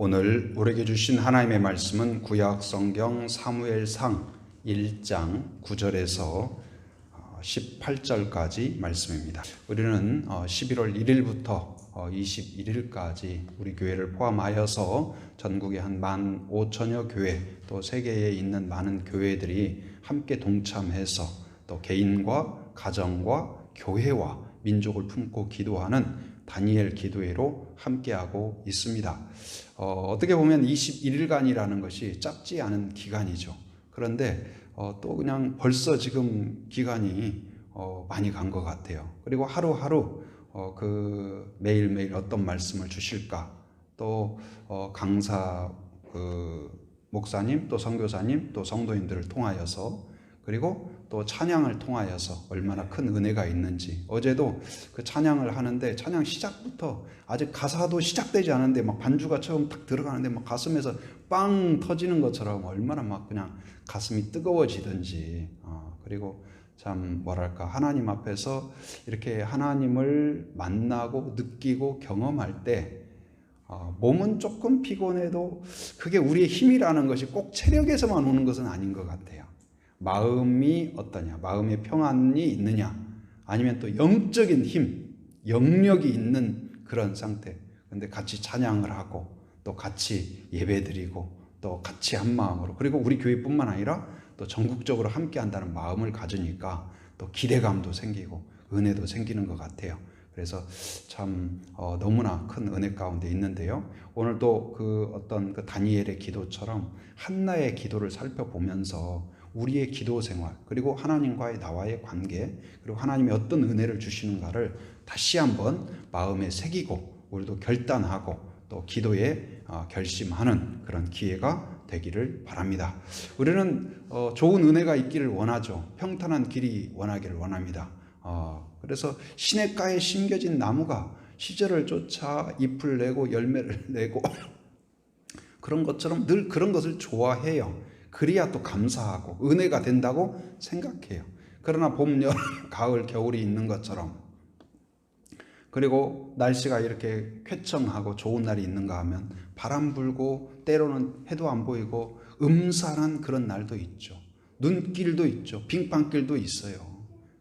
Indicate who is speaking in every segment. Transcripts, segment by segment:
Speaker 1: 오늘 우리에게 주신 하나님의 말씀은 구약 성경 사무엘상 1장 9절에서 18절까지 말씀입니다. 우리는 11월 1일부터 21일까지 우리 교회를 포함하여서 전국의 한 15,000여 교회 또 세계에 있는 많은 교회들이 함께 동참해서 또 개인과 가정과 교회와 민족을 품고 기도하는 다니엘 기도회로 함께하고 있습니다. 어떻게 보면 21일간이라는 것이 짧지 않은 기간이죠. 그런데 또 그냥 벌써 지금 기간이 많이 간 것 같아요. 그리고 하루하루 매일매일 어떤 말씀을 주실까, 또 강사 목사님, 또 선교사님, 또 성도님들을 통하여서, 그리고 또 찬양을 통하여서 얼마나 큰 은혜가 있는지. 어제도 그 찬양을 하는데 찬양 시작부터 아직 가사도 시작되지 않은데 막 반주가 처음 딱 들어가는데 막 가슴에서 빵 터지는 것처럼 얼마나 막 그냥 가슴이 뜨거워지든지. 그리고 참 뭐랄까, 하나님 앞에서 이렇게 하나님을 만나고 느끼고 경험할 때 몸은 조금 피곤해도 그게 우리의 힘이라는 것이 꼭 체력에서만 오는 것은 아닌 것 같아요. 마음이 어떠냐, 마음의 평안이 있느냐, 아니면 또 영적인 힘, 영력이 있는 그런 상태. 근데 같이 찬양을 하고 또 같이 예배드리고 또 같이 한 마음으로, 그리고 우리 교회뿐만 아니라 또 전국적으로 함께 한다는 마음을 가지니까 또 기대감도 생기고 은혜도 생기는 것 같아요. 그래서 참 너무나 큰 은혜 가운데 있는데요. 오늘도 그 다니엘의 기도처럼 한나의 기도를 살펴보면서 우리의 기도 생활, 그리고 하나님과의 나와의 관계, 그리고 하나님이 어떤 은혜를 주시는가를 다시 한번 마음에 새기고 우리도 결단하고 또 기도에 결심하는 그런 기회가 되기를 바랍니다. 우리는 좋은 은혜가 있기를 원하죠. 평탄한 길이 원하기를 원합니다. 그래서 시냇가에 심겨진 나무가 시절을 쫓아 잎을 내고 열매를 내고 그런 것처럼 늘 그런 것을 좋아해요. 그래야 또 감사하고 은혜가 된다고 생각해요. 그러나 봄, 여름, 가을, 겨울이 있는 것처럼, 그리고 날씨가 이렇게 쾌청하고 좋은 날이 있는가 하면 바람 불고 때로는 해도 안 보이고 음산한 그런 날도 있죠. 눈길도 있죠. 빙판길도 있어요.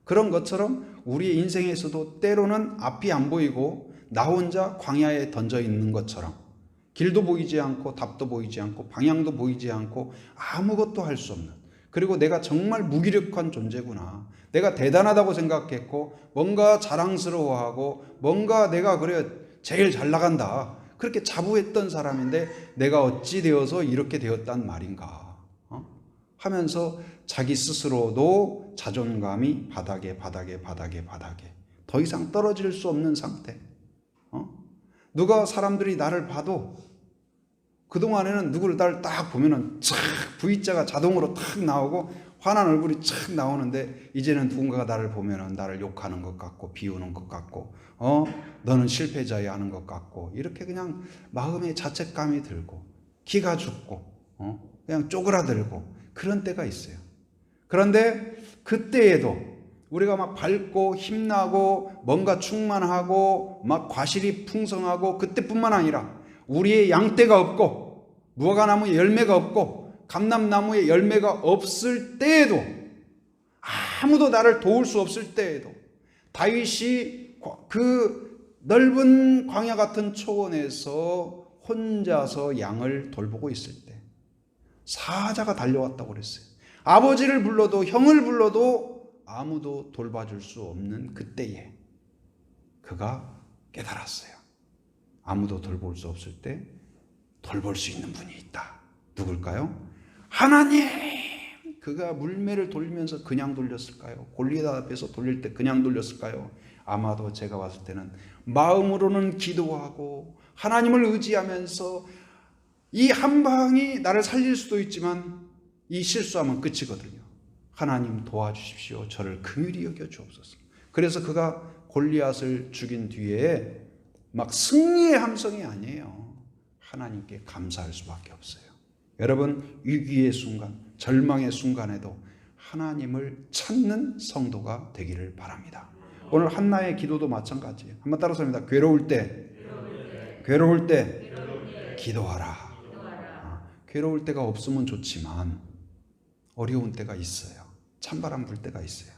Speaker 1: 그런 것처럼 우리의 인생에서도 때로는 앞이 안 보이고 나 혼자 광야에 던져 있는 것처럼, 길도 보이지 않고 답도 보이지 않고 방향도 보이지 않고 아무것도 할 수 없는, 그리고 내가 정말 무기력한 존재구나, 내가 대단하다고 생각했고 뭔가 자랑스러워하고 뭔가 내가 그래 제일 잘 나간다 그렇게 자부했던 사람인데 내가 어찌 되어서 이렇게 되었단 말인가 하면서 자기 스스로도 자존감이 바닥에 더 이상 떨어질 수 없는 상태. 누가 사람들이 나를 봐도 그동안에는 누구를 나를 딱 보면은 촥 V자가 자동으로 탁 나오고 환한 얼굴이 촥 나오는데, 이제는 누군가가 나를 보면은 나를 욕하는 것 같고 비우는 것 같고 너는 실패자야 하는 것 같고, 이렇게 그냥 마음에 자책감이 들고 기가 죽고 그냥 쪼그라들고 그런 때가 있어요. 그런데 그때에도 우리가 막 밝고 힘나고 뭔가 충만하고 막 과실이 풍성하고, 그때뿐만 아니라 우리의 양떼가 없고 무화과나무에 열매가 없고 감람나무에 열매가 없을 때에도, 아무도 나를 도울 수 없을 때에도, 다윗이 그 넓은 광야 같은 초원에서 혼자서 양을 돌보고 있을 때 사자가 달려왔다고 그랬어요. 아버지를 불러도 형을 불러도 아무도 돌봐줄 수 없는 그때에 그가 깨달았어요. 아무도 돌볼 수 없을 때 돌볼 수 있는 분이 있다. 누굴까요? 하나님! 그가 물매를 돌리면서 그냥 돌렸을까요? 골리앗 앞에서 돌릴 때 그냥 돌렸을까요? 아마도 제가 봤을 때는 마음으로는 기도하고 하나님을 의지하면서 이 한 방이 나를 살릴 수도 있지만 이 실수하면 끝이거든요. 하나님 도와주십시오. 저를 긍휼히 여겨 주옵소서. 그래서 그가 골리앗을 죽인 뒤에 막 승리의 함성이 아니에요. 하나님께 감사할 수밖에 없어요. 여러분, 위기의 순간, 절망의 순간에도 하나님을 찾는 성도가 되기를 바랍니다. 오늘 한나의 기도도 마찬가지예요. 한번 따라서 합니다. 괴로울 때 기도하라. 괴로울 때가 없으면 좋지만 어려운 때가 있어요. 찬바람 불 때가 있어요.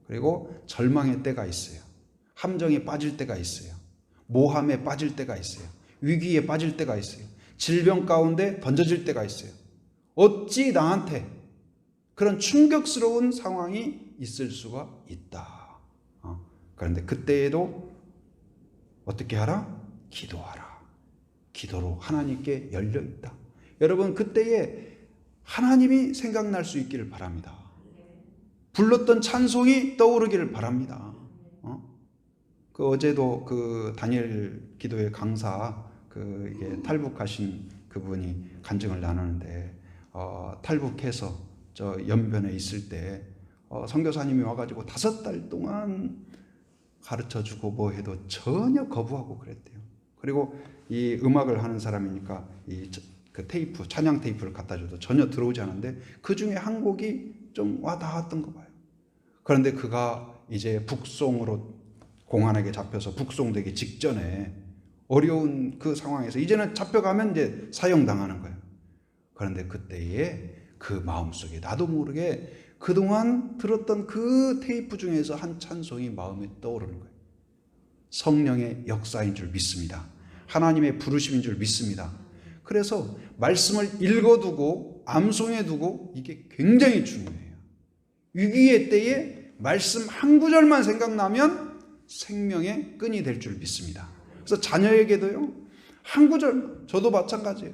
Speaker 1: 그리고 절망의 때가 있어요. 함정에 빠질 때가 있어요. 모함에 빠질 때가 있어요. 위기에 빠질 때가 있어요. 질병 가운데 던져질 때가 있어요. 어찌 나한테 그런 충격스러운 상황이 있을 수가 있다. 그런데 그때에도 어떻게 하라? 기도하라. 기도로 하나님께 열려 있다. 여러분, 그때에 하나님이 생각날 수 있기를 바랍니다. 불렀던 찬송이 떠오르기를 바랍니다. 그 어제도 그 다니엘 기도의 강사 이게 탈북하신 그분이 간증을 나누는데 탈북해서 저 연변에 있을 때 선교사님이 와가지고 5달 동안 가르쳐주고 뭐 해도 전혀 거부하고 그랬대요. 그리고 이 음악을 하는 사람이니까 그 테이프, 찬양 테이프를 갖다 줘도 전혀 들어오지 않은데 그 중에 한 곡이 좀 와닿았던 거 봐요. 그런데 그가 이제 북송으로 공안에게 잡혀서 북송되기 직전에 어려운 그 상황에서 이제는 잡혀가면 이제 사형당하는 거예요. 그런데 그때에 그 마음속에 나도 모르게 그동안 들었던 그 테이프 중에서 한 찬송이 마음에 떠오르는 거예요. 성령의 역사인 줄 믿습니다. 하나님의 부르심인 줄 믿습니다. 그래서 말씀을 읽어두고 암송해두고 이게 굉장히 중요해요. 위기의 때에 말씀 한 구절만 생각나면 생명의 끈이 될 줄 믿습니다. 그래서 자녀에게도요, 한 구절, 저도 마찬가지예요.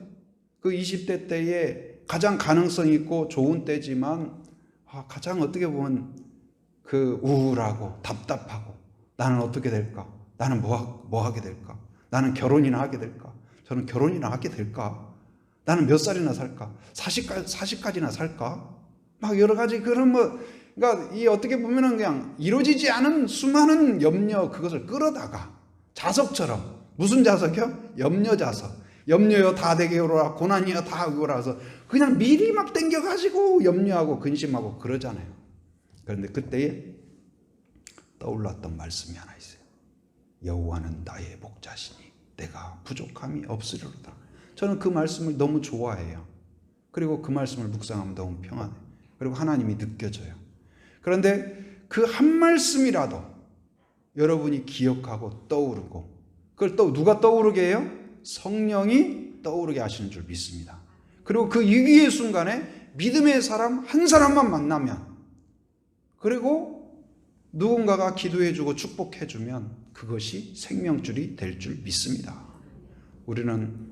Speaker 1: 그 20대 때에 가장 가능성 있고 좋은 때지만 가장 어떻게 보면 그 우울하고 답답하고 나는 어떻게 될까? 나는 뭐 하게 될까? 나는 결혼이나 하게 될까? 저는 결혼이나 하게 될까? 나는 몇 살이나 살까? 40까지나 살까? 막 여러 가지 그런 그러니까 이 어떻게 보면은 그냥 이루어지지 않은 수많은 염려 그것을 끌어다가 자석처럼 무슨 자석이요? 염려 자석. 염려요 다 되게 오라 고난이요 다 오라서 그냥 미리 막 땡겨가지고 염려하고 근심하고 그러잖아요. 그런데 그때에 떠올랐던 말씀이 하나 있어요. 여호와는 나의 목자시니 내가 부족함이 없으리로다. 저는 그 말씀을 너무 좋아해요. 그리고 그 말씀을 묵상하면 너무 평안해요. 그리고 하나님이 느껴져요. 그런데 그 한 말씀이라도 여러분이 기억하고 떠오르고 그걸 또 누가 떠오르게 해요? 성령이 떠오르게 하시는 줄 믿습니다. 그리고 그 위기의 순간에 믿음의 사람 한 사람만 만나면 그리고 누군가가 기도해주고 축복해주면 그것이 생명줄이 될 줄 믿습니다. 우리는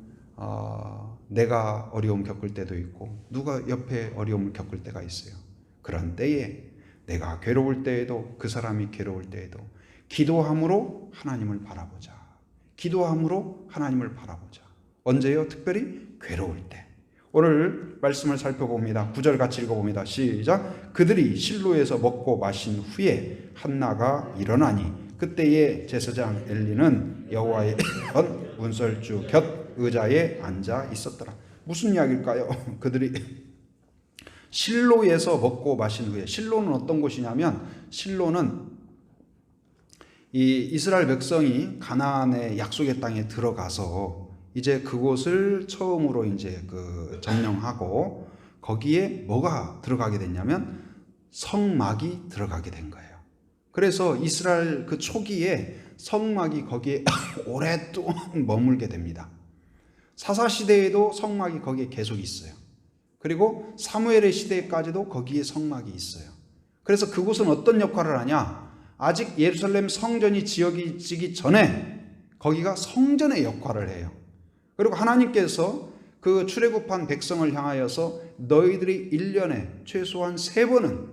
Speaker 1: 내가 어려움 겪을 때도 있고 누가 옆에 어려움을 겪을 때가 있어요. 그런 때에 내가 괴로울 때에도 그 사람이 괴로울 때에도 기도함으로 하나님을 바라보자. 기도함으로 하나님을 바라보자. 언제요? 특별히 괴로울 때. 오늘 말씀을 살펴봅니다. 9절 같이 읽어봅니다. 시작. 그들이 실로에서 먹고 마신 후에 한나가 일어나니 그때에 제사장 엘리는 여호와의 문설주 곁 의자에 앉아 있었더라. 무슨 이야기일까요? 그들이 실로에서 먹고 마신 후에, 실로는 어떤 곳이냐면 실로는 이 이스라엘 백성이 가나안의 약속의 땅에 들어가서 이제 그곳을 처음으로 이제 점령하고 거기에 뭐가 들어가게 됐냐면 성막이 들어가게 된 거예요. 그래서 이스라엘 그 초기에 성막이 거기에 오랫동안 머물게 됩니다. 사사 시대에도 성막이 거기에 계속 있어요. 그리고 사무엘의 시대까지도 거기에 성막이 있어요. 그래서 그곳은 어떤 역할을 하냐? 아직 예루살렘 성전이 지어지기 전에 거기가 성전의 역할을 해요. 그리고 하나님께서 그 출애굽한 백성을 향하여서 너희들이 1년에 최소한 3번은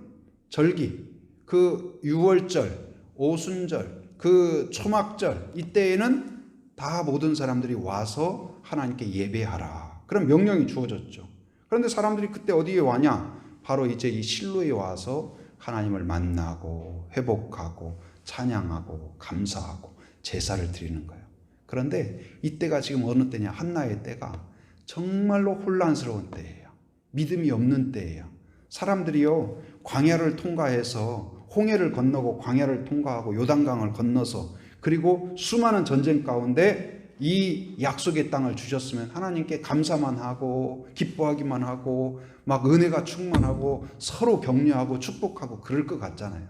Speaker 1: 절기, 그 유월절, 오순절, 그 초막절 이때에는 다 모든 사람들이 와서 하나님께 예배하라. 그런 명령이 주어졌죠. 그런데 사람들이 그때 어디에 와냐? 바로 이제 이 실로에 와서 하나님을 만나고 회복하고 찬양하고 감사하고 제사를 드리는 거예요. 그런데 이때가 지금 어느 때냐? 한나의 때가 정말로 혼란스러운 때예요. 믿음이 없는 때예요. 사람들이요 광야를 통과해서 홍해를 건너고 광야를 통과하고 요단강을 건너서 그리고 수많은 전쟁 가운데 이 약속의 땅을 주셨으면 하나님께 감사만 하고 기뻐하기만 하고 막 은혜가 충만하고 서로 격려하고 축복하고 그럴 것 같잖아요.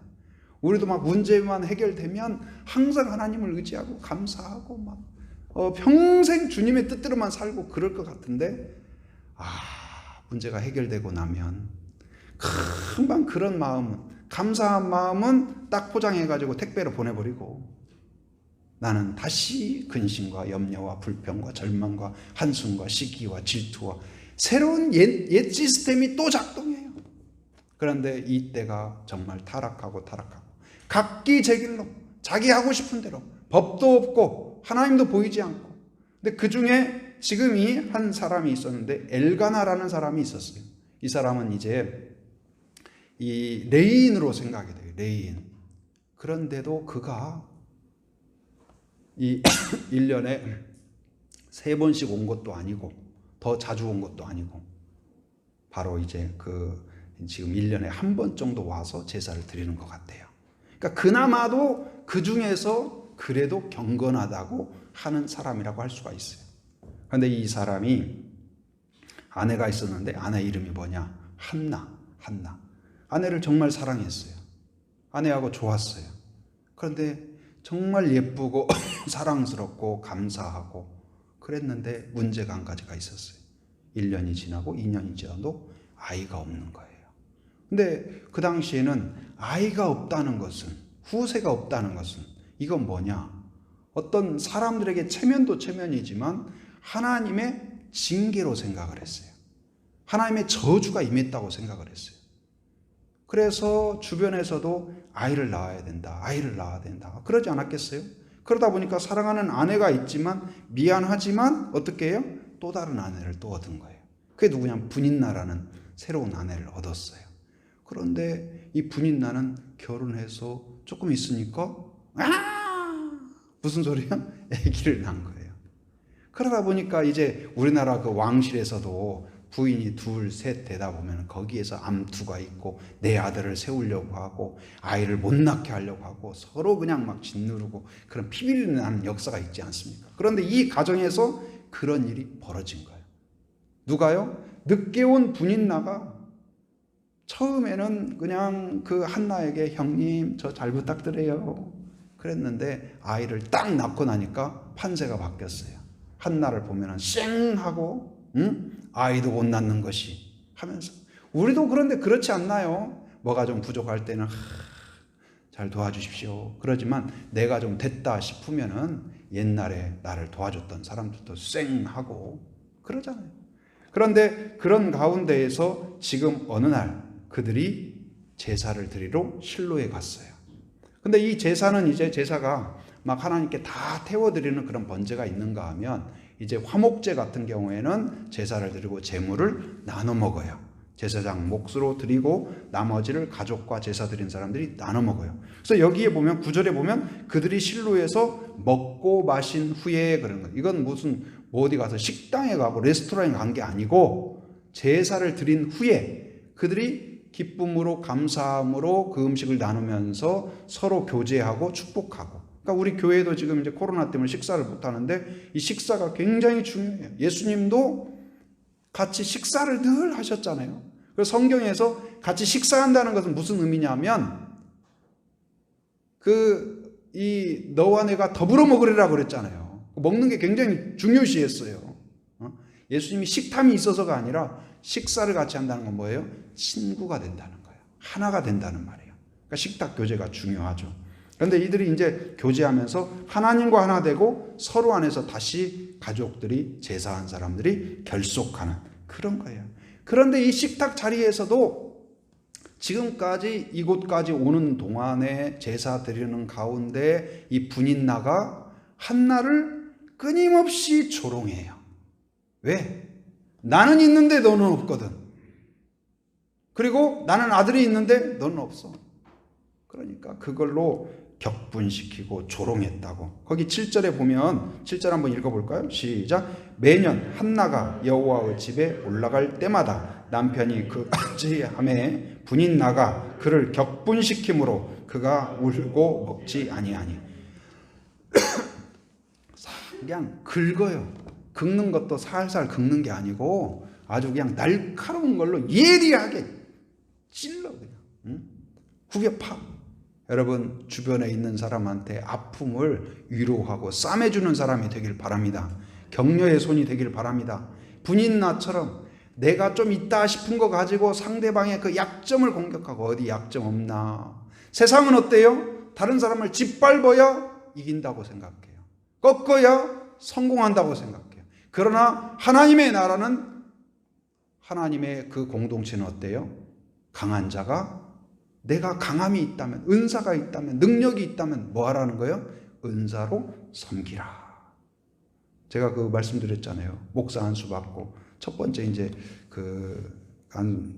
Speaker 1: 우리도 막 문제만 해결되면 항상 하나님을 의지하고 감사하고 막 평생 주님의 뜻대로만 살고 그럴 것 같은데, 문제가 해결되고 나면 금방 그런 마음은, 감사한 마음은 딱 포장해가지고 택배로 보내버리고 나는 다시 근심과 염려와 불평과 절망과 한숨과 시기와 질투와 새로운 옛 시스템이 또 작동해요. 그런데 이때가 정말 타락하고 각기 제 길로 자기 하고 싶은 대로, 법도 없고 하나님도 보이지 않고. 근데 그 중에 지금 이 한 사람이 있었는데, 엘가나라는 사람이 있었어요. 이 사람은 이제 이 레인으로 생각이 돼요. 레인. 그런데도 그가 이 1년에 3번씩 온 것도 아니고 더 자주 온 것도 아니고 바로 이제 지금 1년에 한 번 정도 와서 제사를 드리는 것 같아요. 그러니까 그나마도 그 중에서 그래도 경건하다고 하는 사람이라고 할 수가 있어요. 그런데 이 사람이 아내가 있었는데 아내 이름이 뭐냐? 한나. 아내를 정말 사랑했어요. 아내하고 좋았어요. 그런데 정말 예쁘고 사랑스럽고 감사하고 그랬는데 문제가 한 가지가 있었어요. 1년이 지나고 2년이 지나도 아이가 없는 거예요. 근데 그 당시에는 아이가 없다는 것은, 후세가 없다는 것은 이건 뭐냐? 어떤 사람들에게 체면도 체면이지만 하나님의 징계로 생각을 했어요. 하나님의 저주가 임했다고 생각을 했어요. 그래서 주변에서도 아이를 낳아야 된다. 그러지 않았겠어요? 그러다 보니까 사랑하는 아내가 있지만 미안하지만 어떻게 해요? 또 다른 아내를 또 얻은 거예요. 그게 누구냐? 분인나라는 새로운 아내를 얻었어요. 그런데 이 분인나는 결혼해서 조금 있으니까 무슨 소리야? 아기를 낳은 거예요. 그러다 보니까 이제 우리나라 그 왕실에서도 부인이 둘, 셋 되다 보면 거기에서 암투가 있고 내 아들을 세우려고 하고 아이를 못 낳게 하려고 하고 서로 그냥 막 짓누르고 그런 피비린내 나는 역사가 있지 않습니까? 그런데 이 가정에서 그런 일이 벌어진 거예요. 누가요? 늦게 온 분인나가 처음에는 그냥 그 한나에게 형님 저 잘 부탁드려요 그랬는데 아이를 딱 낳고 나니까 판세가 바뀌었어요. 한나를 보면 쌩 하고 아이도 못 낳는 것이 하면서, 우리도 그런데 그렇지 않나요? 뭐가 좀 부족할 때는 잘 도와주십시오. 그러지만 내가 좀 됐다 싶으면은 옛날에 나를 도와줬던 사람들도 쌩 하고 그러잖아요. 그런데 그런 가운데에서 지금 어느 날 그들이 제사를 드리러 실로에 갔어요. 근데 이 제사는 이제 제사가 막 하나님께 다 태워드리는 그런 번제가 있는가 하면 이제 화목제 같은 경우에는 제사를 드리고 제물을 나눠 먹어요. 제사장 몫으로 드리고 나머지를 가족과 제사 드린 사람들이 나눠 먹어요. 그래서 여기에 보면 9절에 보면 그들이 실로에서 먹고 마신 후에 그런 거예요. 이건 무슨 어디 가서 식당에 가고 레스토랑에 간 게 아니고 제사를 드린 후에 그들이 기쁨으로 감사함으로 그 음식을 나누면서 서로 교제하고 축복하고. 그러니까 우리 교회도 지금 이제 코로나 때문에 식사를 못 하는데 이 식사가 굉장히 중요해요. 예수님도 같이 식사를 늘 하셨잖아요. 그래서 성경에서 같이 식사한다는 것은 무슨 의미냐면 이 너와 내가 더불어 먹으리라 그랬잖아요. 먹는 게 굉장히 중요시했어요. 예수님이 식탐이 있어서가 아니라 식사를 같이 한다는 건 뭐예요? 친구가 된다는 거예요. 하나가 된다는 말이에요. 그러니까 식탁 교제가 중요하죠. 그런데 이들이 이제 교제하면서 하나님과 하나 되고 서로 안에서 다시 가족들이 제사한 사람들이 결속하는 그런 거예요. 그런데 이 식탁 자리에서도 지금까지 이곳까지 오는 동안에 제사 드리는 가운데 이 분인나가 한나를 끊임없이 조롱해요. 왜? 나는 있는데 너는 없거든. 그리고 나는 아들이 있는데 너는 없어. 그러니까 그걸로 격분시키고 조롱했다고. 거기 7절에 보면 7절 한번 읽어볼까요? 시작. 매년 한나가 여호와의 집에 올라갈 때마다 남편이 그 아지함에 분인나가 그를 격분시키므로 그가 울고 먹지 아니하니. 그냥 긁어요. 긁는 것도 살살 긁는 게 아니고 아주 그냥 날카로운 걸로 예리하게 찔러 그냥. 응? 후벼 파. 여러분 주변에 있는 사람한테 아픔을 위로하고 싸매주는 사람이 되길 바랍니다. 격려의 손이 되길 바랍니다. 분인나처럼 내가 좀 있다 싶은 거 가지고 상대방의 그 약점을 공격하고 어디 약점 없나. 세상은 어때요? 다른 사람을 짓밟아야 이긴다고 생각해요. 꺾어야 성공한다고 생각해요. 그러나 하나님의 나라는, 하나님의 그 공동체는 어때요? 강한 자가, 내가 강함이 있다면, 은사가 있다면, 능력이 있다면 뭐 하라는 거예요? 은사로 섬기라. 제가 그 말씀드렸잖아요. 목사 안수 받고 첫 번째 이제 그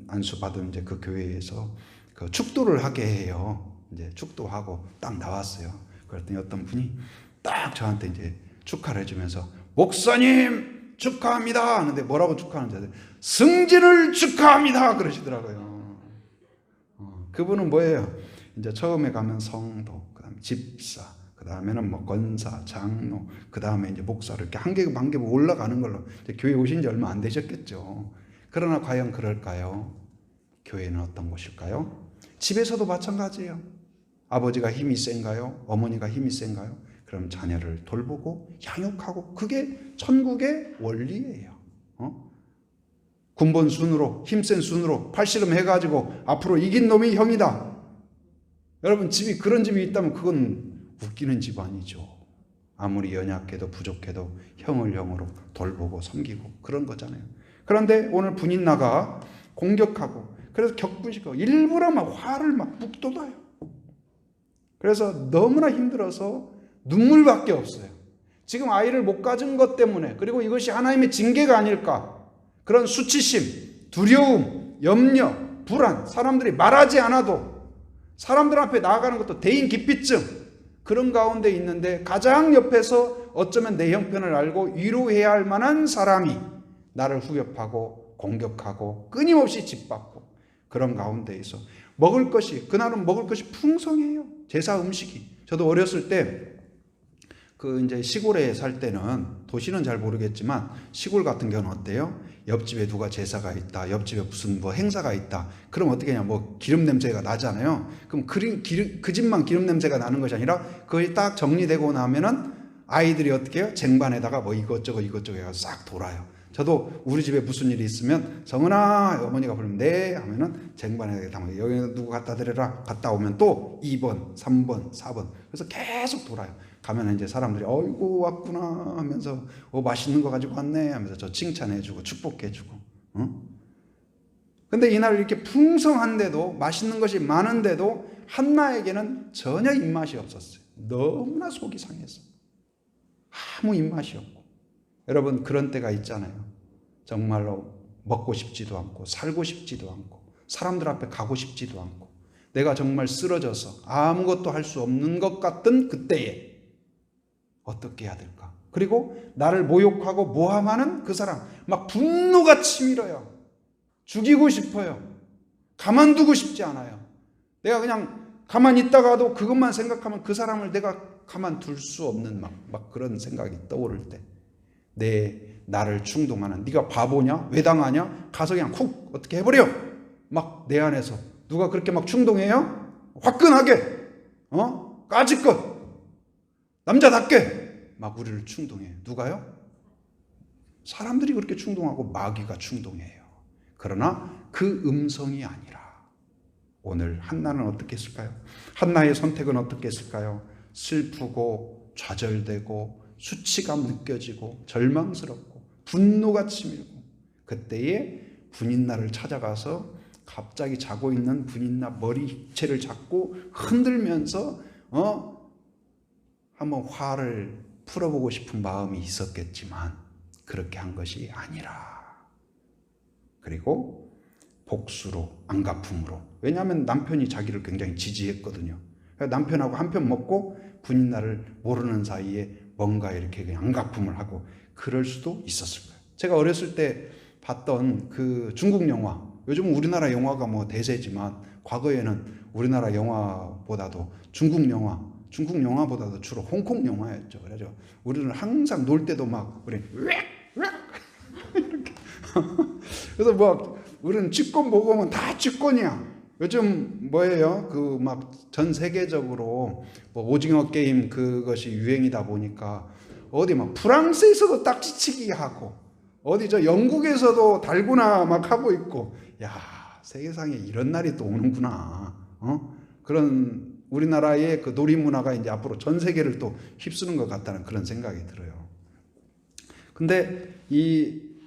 Speaker 1: 안수 받은 이제 그 교회에서 그 축도를 하게 해요. 이제 축도하고 딱 나왔어요. 그랬더니 어떤 분이 딱 저한테 이제 축하를 해주면서 목사님 축하합니다 하는데 뭐라고 축하하는지 승진을 축하합니다 그러시더라고요. 그분은 뭐예요? 이제 처음에 가면 성도, 그다음에 집사, 그다음에는 뭐 권사, 장로, 그다음에 이제 목사로 이렇게 한 계급 한 계급 올라가는 걸로 이제 교회 오신 지 얼마 안 되셨겠죠. 그러나 과연 그럴까요? 교회는 어떤 곳일까요? 집에서도 마찬가지예요. 아버지가 힘이 센가요? 어머니가 힘이 센가요? 그럼 자녀를 돌보고 양육하고 그게 천국의 원리예요. 군본 순으로, 힘센 순으로 팔씨름 해가지고 앞으로 이긴 놈이 형이다. 여러분 집이 그런 집이 있다면 그건 웃기는 집 아니죠. 아무리 연약해도 부족해도 형을 형으로 돌보고 섬기고 그런 거잖아요. 그런데 오늘 분인나가 공격하고 그래서 격분시키고 일부러 막 화를 막 북돋아요. 그래서 너무나 힘들어서 눈물밖에 없어요. 지금 아이를 못 가진 것 때문에, 그리고 이것이 하나님의 징계가 아닐까, 그런 수치심, 두려움, 염려, 불안, 사람들이 말하지 않아도 사람들 앞에 나아가는 것도 대인 기피증, 그런 가운데 있는데 가장 옆에서 어쩌면 내 형편을 알고 위로해야 할 만한 사람이 나를 후벼파고 공격하고 끊임없이 짓밟고, 그런 가운데에서 먹을 것이, 그날은 먹을 것이 풍성해요. 제사 음식이. 저도 어렸을 때 그 이제 시골에 살 때는, 도시는 잘 모르겠지만 시골 같은 경우는 어때요? 옆집에 누가 제사가 있다, 옆집에 무슨 뭐 행사가 있다, 그럼 어떻게 하냐, 뭐 기름 냄새가 나잖아요. 그럼 그 집만 기름 냄새가 나는 것이 아니라 그것이 딱 정리되고 나면은 아이들이 어떻게 해요? 쟁반에다가 뭐 이것저것 해서 싹 돌아요. 저도 우리 집에 무슨 일이 있으면 성은아, 어머니가 부르면 네 하면은 쟁반에 담아요. 여기 누구 갖다 드려라. 갔다 오면 또 2번, 3번, 4번. 그래서 계속 돌아요. 가면 이제 사람들이 어이구 왔구나 하면서 맛있는 거 가지고 왔네 하면서 저 칭찬해주고 축복해주고. 근데 이날 이렇게 풍성한데도, 맛있는 것이 많은데도 한나에게는 전혀 입맛이 없었어요. 너무나 속이 상했어요. 아무 입맛이 없고. 여러분 그런 때가 있잖아요. 정말로 먹고 싶지도 않고 살고 싶지도 않고 사람들 앞에 가고 싶지도 않고 내가 정말 쓰러져서 아무것도 할 수 없는 것 같던 그때에 어떻게 해야 될까? 그리고 나를 모욕하고 모함하는 그 사람, 막 분노가 치밀어요. 죽이고 싶어요. 가만두고 싶지 않아요. 내가 그냥 가만히 있다가도 그것만 생각하면 그 사람을 내가 가만둘 수 없는 막 그런 생각이 떠오를 때, 나를 충동하는, 네가 바보냐? 왜 당하냐? 가서 그냥 쿡 어떻게 해버려. 막 내 안에서 누가 그렇게 막 충동해요? 화끈하게, 까짓것, 남자답게 막 우리를 충동해요. 누가요? 사람들이 그렇게 충동하고 마귀가 충동해요. 그러나 그 음성이 아니라 오늘 한나는 어떻게 했을까요? 한나의 선택은 어떻게 했을까요? 슬프고 좌절되고 수치감 느껴지고 절망스럽고 분노가 치밀고, 그때에 분인나를 찾아가서 갑자기 자고 있는 분인나 머리채를 잡고 흔들면서 한번 화를 풀어보고 싶은 마음이 있었겠지만 그렇게 한 것이 아니라, 그리고 복수로, 안갚음으로. 왜냐하면 남편이 자기를 굉장히 지지했거든요. 남편하고 한편 먹고 분인나를 모르는 사이에 뭔가 이렇게 그냥 안갚음을 하고 그럴 수도 있었을 거예요. 제가 어렸을 때 봤던 그 중국 영화, 요즘은 우리나라 영화가 뭐 대세지만 과거에는 우리나라 영화보다도 중국 영화, 중국 영화보다도 주로 홍콩 영화였죠. 그래서 우리는 항상 놀 때도 막 우리 이렇게 그래서 뭐 우리는 쥐권 보고 오면 다 쥐권이야. 요즘 뭐예요? 그 막 전 세계적으로 뭐 오징어 게임 그것이 유행이다 보니까 어디 막 프랑스에서도 딱지치기 하고 어디 저 영국에서도 달고나 막 하고 있고, 야, 세계상에 이런 날이 또 오는구나. 그런 우리나라의 그 놀이 문화가 이제 앞으로 전 세계를 또 휩쓰는 것 같다는 그런 생각이 들어요. 근데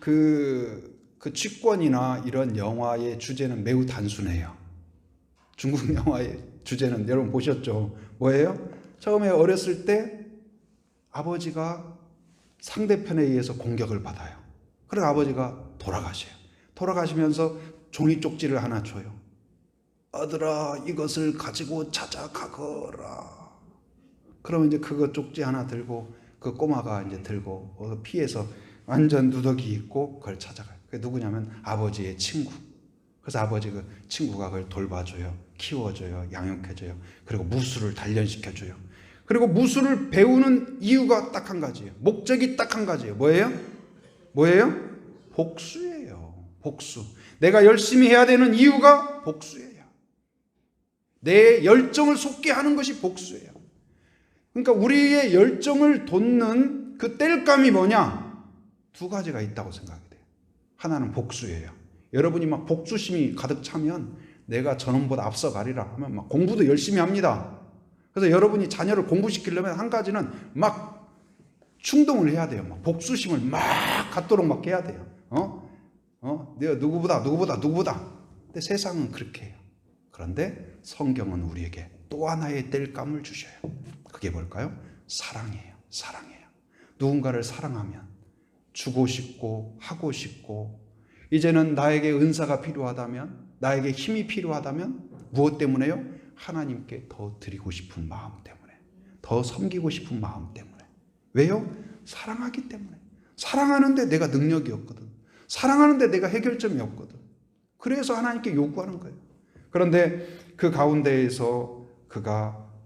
Speaker 1: 그 취권이나 이런 영화의 주제는 매우 단순해요. 중국 영화의 주제는 여러분 보셨죠? 뭐예요? 처음에 어렸을 때 아버지가 상대편에 의해서 공격을 받아요. 그래서 아버지가 돌아가셔요. 돌아가시면서 종이 쪽지를 하나 줘요. 아들아, 이것을 가지고 찾아가거라. 그러면 이제 그거 쪽지 하나 들고 그 꼬마가 이제 들고 피해서 완전 누더기 있고 그걸 찾아가요. 그게 누구냐면 아버지의 친구. 그래서 아버지 그 친구가 그걸 돌봐줘요. 키워줘요. 양육해줘요. 그리고 무술을 단련시켜줘요. 그리고 무술을 배우는 이유가 딱 한 가지예요. 목적이 딱 한 가지예요. 뭐예요? 뭐예요? 복수예요. 복수. 내가 열심히 해야 되는 이유가 복수예요. 내 열정을 솟게 하는 것이 복수예요. 그러니까 우리의 열정을 돋는 그 땔감이 뭐냐? 두 가지가 있다고 생각이 돼요. 하나는 복수예요. 여러분이 막 복수심이 가득 차면 내가 저놈보다 앞서가리라 하면 막 공부도 열심히 합니다. 그래서 여러분이 자녀를 공부시키려면 한 가지는 막 충동을 해야 돼요. 막 복수심을 막 갖도록 막 해야 돼요. 내가 누구보다. 근데 세상은 그렇게 해요. 그런데 성경은 우리에게 또 하나의 땔감을 주셔요. 그게 뭘까요? 사랑이에요. 사랑이에요. 누군가를 사랑하면 주고 싶고 하고 싶고, 이제는 나에게 은사가 필요하다면, 나에게 힘이 필요하다면 무엇 때문에요? 하나님께 더 드리고 싶은 마음 때문에, 더 섬기고 싶은 마음 때문에. 왜요? 사랑하기 때문에. 사랑하는데 내가 능력이 없거든. 사랑하는데 내가 해결점이 없거든. 그래서 하나님께 요구하는 거예요. 그런데 그 가운데에서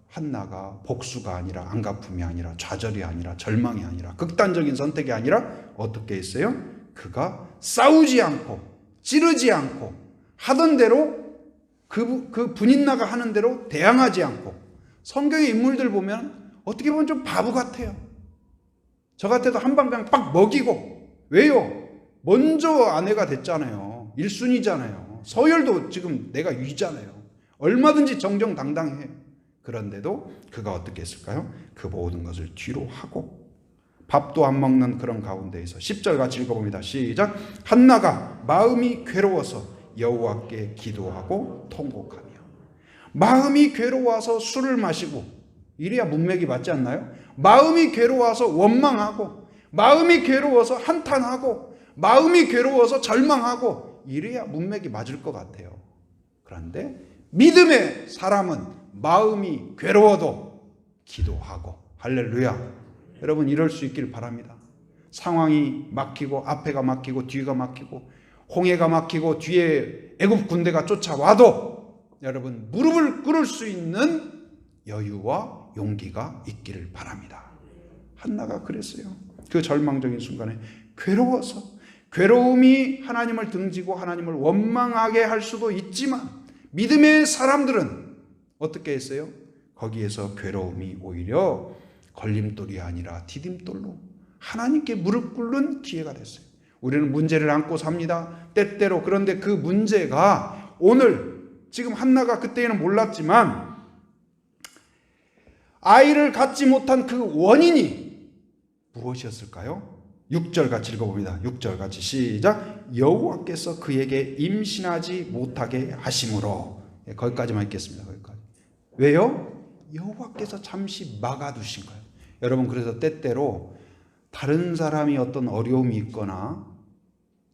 Speaker 1: 한나가 복수가 아니라, 안갚음이 아니라, 좌절이 아니라, 절망이 아니라, 극단적인 선택이 아니라 어떻게 했어요? 그가 싸우지 않고 찌르지 않고 하던 대로 그 분인나가 하는 대로 대항하지 않고. 성경의 인물들 보면 어떻게 보면 좀 바보 같아요. 저 같아도 한 방 그냥 빡 먹이고. 왜요? 먼저 아내가 됐잖아요. 1순위잖아요. 서열도 지금 내가 위잖아요. 얼마든지 정정당당해. 그런데도 그가 어떻게 했을까요? 그 모든 것을 뒤로 하고 밥도 안 먹는 그런 가운데에서 10절 같이 읽어봅니다. 시작. 한나가 마음이 괴로워서 여호와께 기도하고 통곡하며. 마음이 괴로워서 술을 마시고, 이래야 문맥이 맞지 않나요? 마음이 괴로워서 원망하고, 마음이 괴로워서 한탄하고, 마음이 괴로워서 절망하고, 이래야 문맥이 맞을 것 같아요. 그런데 믿음의 사람은 마음이 괴로워도 기도하고. 할렐루야. 여러분 이럴 수 있길 바랍니다. 상황이 막히고 앞에가 막히고 뒤가 막히고 홍해가 막히고 뒤에 애굽 군대가 쫓아와도 여러분 무릎을 꿇을 수 있는 여유와 용기가 있기를 바랍니다. 한나가 그랬어요. 그 절망적인 순간에 괴로워서, 괴로움이 하나님을 등지고 하나님을 원망하게 할 수도 있지만 믿음의 사람들은 어떻게 했어요? 거기에서 괴로움이 오히려 걸림돌이 아니라 디딤돌로 하나님께 무릎 꿇는 기회가 됐어요. 우리는 문제를 안고 삽니다. 때때로. 그런데 그 문제가 오늘, 지금 한나가 그때는 몰랐지만 아이를 갖지 못한 그 원인이 무엇이었을까요? 6절 같이 읽어봅니다. 6절 같이 시작. 여호와께서 그에게 임신하지 못하게 하심으로. 거기까지만 읽겠습니다. 거기까지. 왜요? 여호와께서 잠시 막아두신 거예요. 여러분 그래서 때때로 다른 사람이 어떤 어려움이 있거나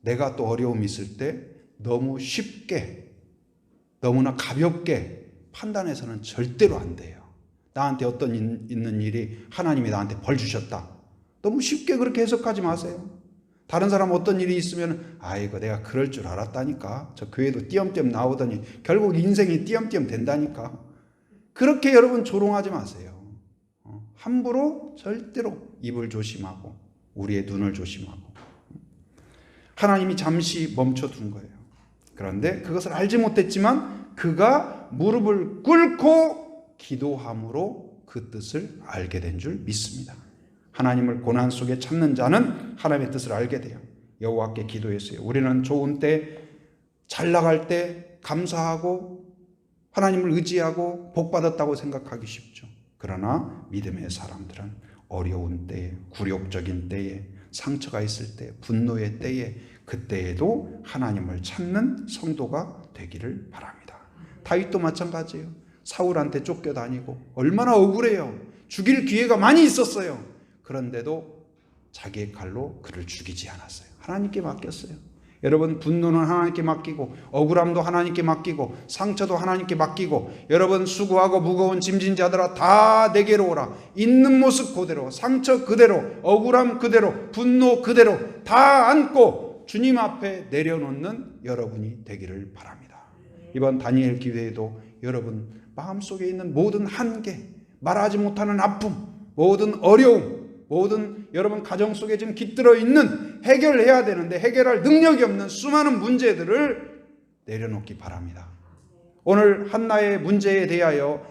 Speaker 1: 내가 또 어려움이 있을 때 너무 쉽게, 너무나 가볍게 판단해서는 절대로 안 돼요. 나한테 어떤 있는 일이 하나님이 나한테 벌 주셨다. 너무 쉽게 그렇게 해석하지 마세요. 다른 사람 어떤 일이 있으면 아이고 내가 그럴 줄 알았다니까. 저 교회도 띄엄띄엄 나오더니 결국 인생이 띄엄띄엄 된다니까. 그렇게 여러분 조롱하지 마세요. 함부로 절대로 입을 조심하고 우리의 눈을 조심하고 하나님이 잠시 멈춰둔 거예요. 그런데 그것을 알지 못했지만 그가 무릎을 꿇고 기도함으로 그 뜻을 알게 된 줄 믿습니다. 하나님을 고난 속에 찾는 자는 하나님의 뜻을 알게 돼요. 여호와께 기도했어요. 우리는 좋은 때, 잘 나갈 때 감사하고 하나님을 의지하고 복받았다고 생각하기 쉽죠. 그러나 믿음의 사람들은 어려운 때에, 굴욕적인 때에, 상처가 있을 때, 분노의 때에, 그때에도 하나님을 찾는 성도가 되기를 바랍니다. 다윗도 마찬가지예요. 사울한테 쫓겨다니고 얼마나 억울해요. 죽일 기회가 많이 있었어요. 그런데도 자기의 칼로 그를 죽이지 않았어요. 하나님께 맡겼어요. 여러분, 분노는 하나님께 맡기고 억울함도 하나님께 맡기고 상처도 하나님께 맡기고, 여러분 수고하고 무거운 짐진 자들아 다 내게로 오라. 있는 모습 그대로, 상처 그대로, 억울함 그대로, 분노 그대로 다 안고 주님 앞에 내려놓는 여러분이 되기를 바랍니다. 이번 다니엘 기회에도 여러분 마음속에 있는 모든 한계, 말하지 못하는 아픔, 모든 어려움, 모든 여러분 가정 속에 지금 깃들어 있는, 해결해야 되는데 해결할 능력이 없는 수많은 문제들을 내려놓기 바랍니다. 오늘 한나의 문제에 대하여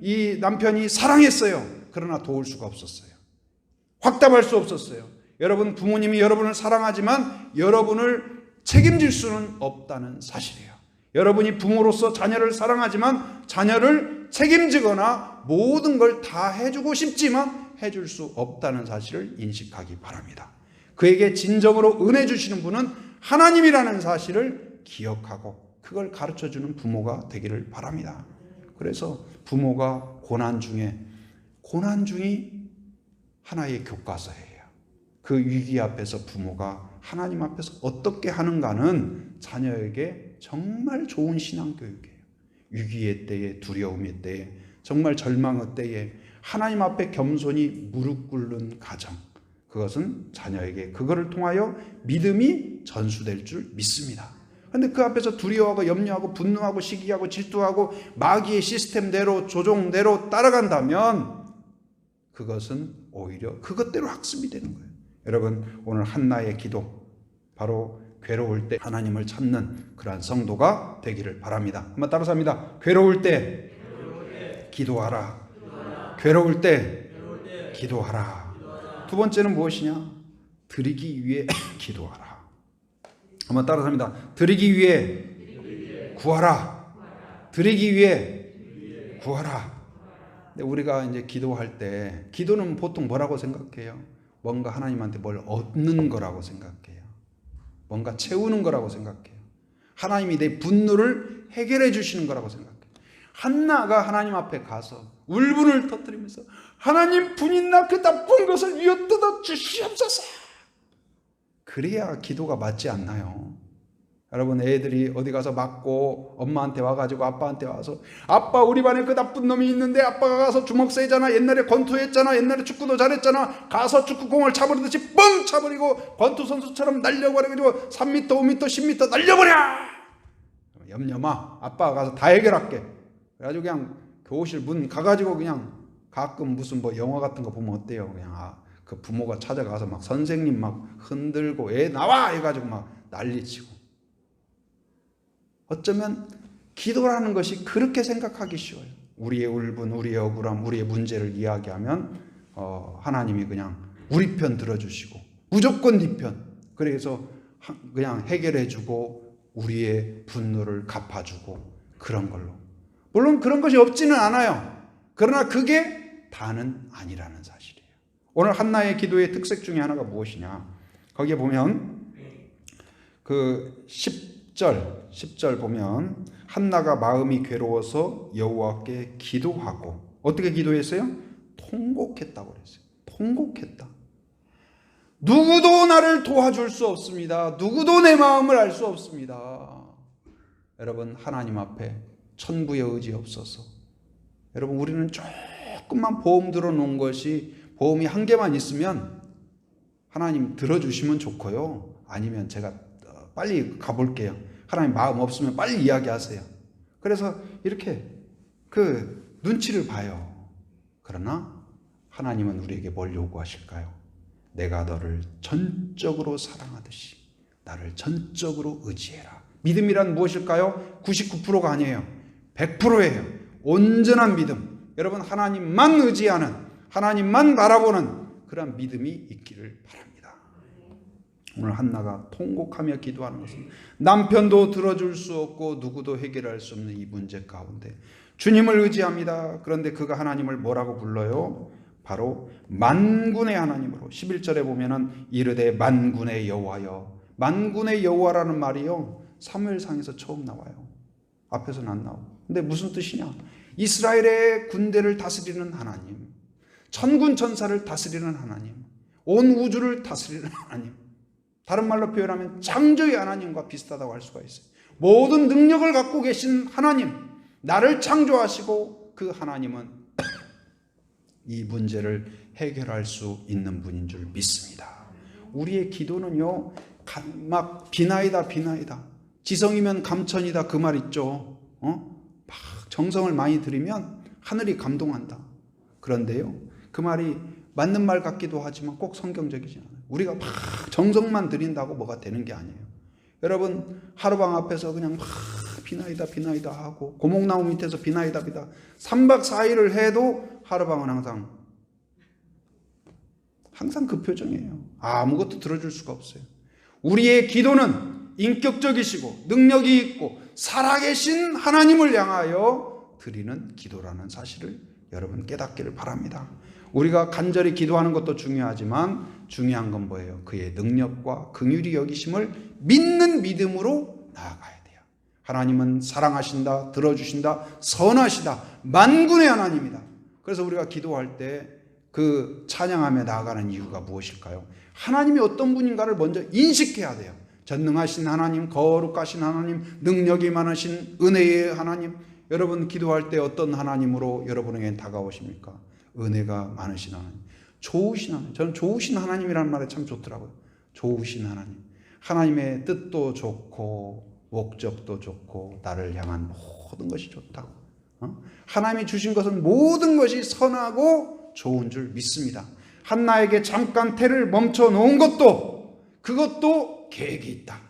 Speaker 1: 이 남편이 사랑했어요. 그러나 도울 수가 없었어요. 확답할 수 없었어요. 여러분, 부모님이 여러분을 사랑하지만 여러분을 책임질 수는 없다는 사실이에요. 여러분이 부모로서 자녀를 사랑하지만 자녀를 책임지거나 모든 걸 다 해주고 싶지만 해줄 수 없다는 사실을 인식하기 바랍니다. 그에게 진정으로 은혜 주시는 분은 하나님이라는 사실을 기억하고 그걸 가르쳐주는 부모가 되기를 바랍니다. 그래서 부모가 고난중이 하나의 교과서예요. 그 위기 앞에서 부모가 하나님 앞에서 어떻게 하는가는 자녀에게 정말 좋은 신앙교육이에요. 위기의 때에, 두려움의 때에, 정말 절망의 때에 하나님 앞에 겸손히 무릎 꿇는 가정, 그것은 자녀에게 그거를 통하여 믿음이 전수될 줄 믿습니다. 그런데 그 앞에서 두려워하고 염려하고 분노하고 시기하고 질투하고 마귀의 시스템대로, 조종대로 따라간다면 그것은 오히려 그것대로 학습이 되는 거예요. 여러분, 오늘 한나의 기도, 바로 괴로울 때 하나님을 찾는 그러한 성도가 되기를 바랍니다. 한번 따라서 합니다. 괴로울 때 기도하라. 괴로울 때 기도하라. 두 번째는 무엇이냐? 드리기 위해 기도하라. 한번 따라서 합니다. 드리기 위해 구하라. 드리기 위해 구하라. 근데 우리가 이제 기도할 때, 기도는 보통 뭐라고 생각해요? 뭔가 하나님한테 뭘 얻는 거라고 생각해요. 뭔가 채우는 거라고 생각해요. 하나님이 내 분노를 해결해 주시는 거라고 생각해요. 한나가 하나님 앞에 가서 울분을 터뜨리면서 하나님, 분이 나 그 나쁜 것을 위어 뜯어 주시옵소서. 그래야 기도가 맞지 않나요? 여러분, 애들이 어디 가서 맞고 엄마한테 와가지고 아빠한테 와서, 아빠 우리 반에 그 나쁜 놈이 있는데 아빠가 가서 주먹 세잖아, 옛날에 권투했잖아, 옛날에 축구도 잘했잖아, 가서 축구공을 차버리듯이 뻥 차버리고 권투 선수처럼 날려버려가지고 3m, 5m, 10m 날려버려. 염려마, 아빠가 가서 다 해결할게. 그래가지고 그냥 교실 문 가가지고 그냥 가끔 무슨 뭐 영화 같은 거 보면 어때요? 그냥 그 부모가 찾아가서 막 선생님 막 흔들고 애 나와 해가지고 막 난리치고. 어쩌면 기도라는 것이 그렇게 생각하기 쉬워요. 우리의 울분, 우리의 억울함, 우리의 문제를 이야기하면 하나님이 그냥 우리 편 들어주시고 무조건 네 편, 그래서 그냥 해결해주고 우리의 분노를 갚아주고 그런 걸로. 물론 그런 것이 없지는 않아요. 그러나 그게 다는 아니라는 사실이에요. 오늘 한나의 기도의 특색 중에 하나가 무엇이냐? 거기에 보면 그 10절 보면 한나가 마음이 괴로워서 여호와께 기도하고, 어떻게 기도했어요? 통곡했다고 그랬어요. 통곡했다. 누구도 나를 도와줄 수 없습니다. 누구도 내 마음을 알 수 없습니다. 여러분, 하나님 앞에 천부의 의지 없어서, 여러분, 우리는 조금만 보험 들어놓은 것이, 보험이 한 개만 있으면 하나님 들어주시면 좋고요, 아니면 제가 빨리 가볼게요, 하나님 마음 없으면 빨리 이야기하세요. 그래서 이렇게 그 눈치를 봐요. 그러나 하나님은 우리에게 뭘 요구하실까요? 내가 너를 전적으로 사랑하듯이 나를 전적으로 의지해라. 믿음이란 무엇일까요? 99%가 아니에요. 100%예요. 온전한 믿음. 여러분, 하나님만 의지하는, 하나님만 바라보는 그런 믿음이 있기를 바랍니다. 오늘 한나가 통곡하며 기도하는 것은 남편도 들어줄 수 없고 누구도 해결할 수 없는 이 문제 가운데 주님을 의지합니다. 그런데 그가 하나님을 뭐라고 불러요? 바로 만군의 하나님으로. 11절에 보면은 이르되 만군의 여호와여. 만군의 여호와라는 말이요, 사무엘상에서 처음 나와요. 앞에서는 안 나오고. 근데 무슨 뜻이냐? 이스라엘의 군대를 다스리는 하나님, 천군 천사를 다스리는 하나님, 온 우주를 다스리는 하나님. 다른 말로 표현하면 창조의 하나님과 비슷하다고 할 수가 있어요. 모든 능력을 갖고 계신 하나님, 나를 창조하시고 그 하나님은 이 문제를 해결할 수 있는 분인 줄 믿습니다. 우리의 기도는요, 막 비나이다 비나이다, 지성이면 감천이다, 그 말 있죠. 막 정성을 많이 들이면 하늘이 감동한다. 그런데요, 그 말이 맞는 말 같기도 하지만 꼭 성경적이지 않아요. 우리가 막 정성만 들인다고 뭐가 되는 게 아니에요. 여러분, 하루방 앞에서 그냥 막 비나이다 비나이다 하고 고목나무 밑에서 비나이다 비다 3박 4일을 해도 하루방은 항상 그 표정이에요. 아무것도 들어줄 수가 없어요. 우리의 기도는 인격적이시고 능력이 있고 살아계신 하나님을 향하여 드리는 기도라는 사실을 여러분 깨닫기를 바랍니다. 우리가 간절히 기도하는 것도 중요하지만 중요한 건 뭐예요? 그의 능력과 긍휼히 여기심을 믿는 믿음으로 나아가야 돼요. 하나님은 사랑하신다, 들어주신다, 선하시다, 만군의 하나님이다. 그래서 우리가 기도할 때 그 찬양하며 나아가는 이유가 무엇일까요? 하나님이 어떤 분인가를 먼저 인식해야 돼요. 전능하신 하나님, 거룩하신 하나님, 능력이 많으신 은혜의 하나님. 여러분, 기도할 때 어떤 하나님으로 여러분에게 다가오십니까? 은혜가 많으신 하나님, 좋으신 하나님. 저는 좋으신 하나님이라는 말이 참 좋더라고요. 좋으신 하나님. 하나님의 뜻도 좋고 목적도 좋고 나를 향한 모든 것이 좋다고. 하나님이 주신 것은 모든 것이 선하고 좋은 줄 믿습니다. 한나에게 잠깐 태를 멈춰 놓은 것도 그것도 계획이 있다.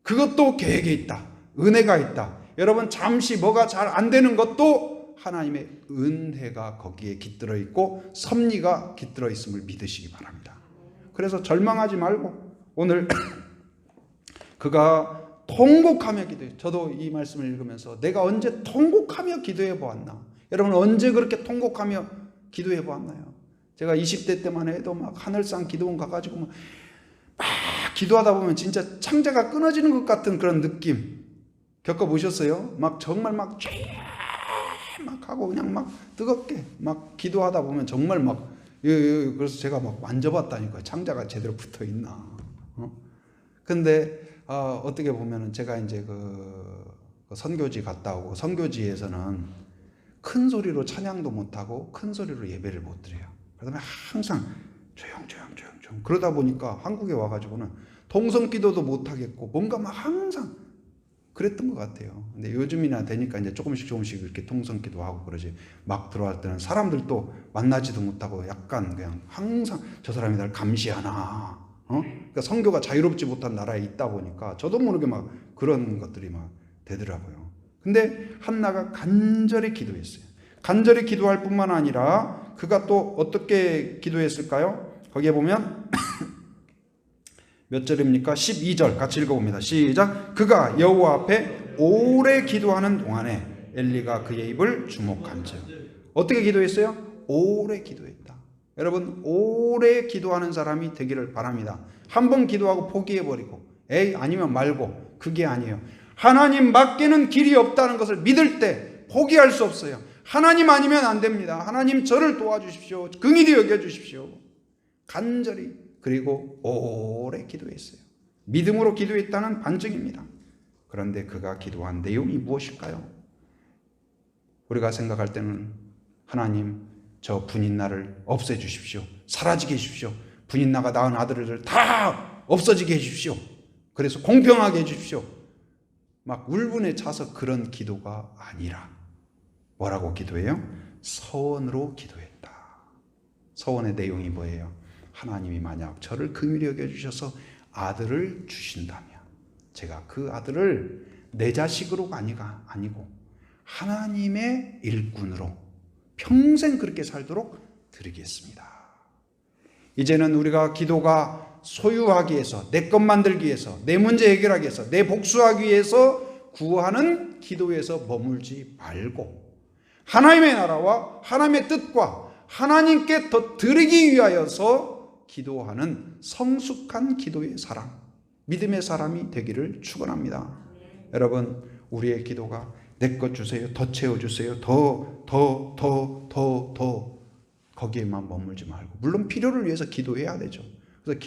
Speaker 1: 그것도 계획이 있다. 은혜가 있다. 여러분, 잠시 뭐가 잘 안 되는 것도 하나님의 은혜가 거기에 깃들어 있고 섭리가 깃들어 있음을 믿으시기 바랍니다. 그래서 절망하지 말고 오늘 그가 통곡하며 기도해. 저도 이 말씀을 읽으면서 내가 언제 통곡하며 기도해 보았나? 여러분, 언제 그렇게 통곡하며 기도해 보았나요? 제가 20대 때만 해도 막 하늘상 기도원 가가지고 막 기도하다 보면 진짜 창자가 끊어지는 것 같은 그런 느낌 겪어보셨어요? 막 정말 막 하고 그냥 막 뜨겁게 막 기도하다 보면 정말 막 그래서 제가 막 만져봤다니까요. 창자가 제대로 붙어 있나. 근데 어떻게 보면은 제가 이제 그 선교지 갔다 오고 선교지에서는 큰 소리로 찬양도 못하고 큰 소리로 예배를 못 드려요. 그다음에 항상 조용. 그러다 보니까 한국에 와가지고는 동성기도도 못하겠고 뭔가 막 항상 그랬던 것 같아요. 근데 요즘이나 되니까 이제 조금씩 이렇게 통성기도 하고 그러지. 막 들어갈 때는 사람들도 만나지도 못하고 약간 그냥 항상 저 사람이 날 감시하나. 그러니까 선교가 자유롭지 못한 나라에 있다 보니까 저도 모르게 막 그런 것들이 막 되더라고요. 근데 한나가 간절히 기도했어요. 간절히 기도할 뿐만 아니라 그가 또 어떻게 기도했을까요? 거기에 보면 몇 절입니까? 12절 같이 읽어봅니다. 시작. 그가 여호와 앞에 오래 기도하는 동안에 엘리가 그의 입을 주목한즉. 어떻게 기도했어요? 오래 기도했다. 여러분, 오래 기도하는 사람이 되기를 바랍니다. 한 번 기도하고 포기해버리고 에이 아니면 말고, 그게 아니에요. 하나님 밖에는 길이 없다는 것을 믿을 때 포기할 수 없어요. 하나님 아니면 안 됩니다. 하나님 저를 도와주십시오. 긍휼히 여겨주십시오. 간절히 그리고 오래 기도했어요. 믿음으로 기도했다는 반증입니다. 그런데 그가 기도한 내용이 무엇일까요? 우리가 생각할 때는 하나님 저 분인나를 없애주십시오. 사라지게 해주십시오. 분인나가 낳은 아들을 다 없어지게 해주십시오. 그래서 공평하게 해주십시오. 막 울분에 차서 그런 기도가 아니라 뭐라고 기도해요? 서원으로 기도했다. 서원의 내용이 뭐예요? 하나님이 만약 저를 긍휼히 여겨주셔서 아들을 주신다면 제가 그 아들을 내 자식으로가 아니고 하나님의 일꾼으로 평생 그렇게 살도록 드리겠습니다. 이제는 우리가 기도가 소유하기 위해서, 내 것 만들기 위해서, 내 문제 해결하기 위해서, 내 복수하기 위해서 구하는 기도에서 머물지 말고 하나님의 나라와 하나님의 뜻과 하나님께 더 드리기 위하여서 기도하는 성숙한 기도의 사람, 믿음의 사람이 되기를 축원합니다. 여러분, 우리의 기도가 내 것 주세요, 더 채워주세요, 더 거기에만 머물지 말고, 물론 필요를 위해서 기도해야 되죠. 그래서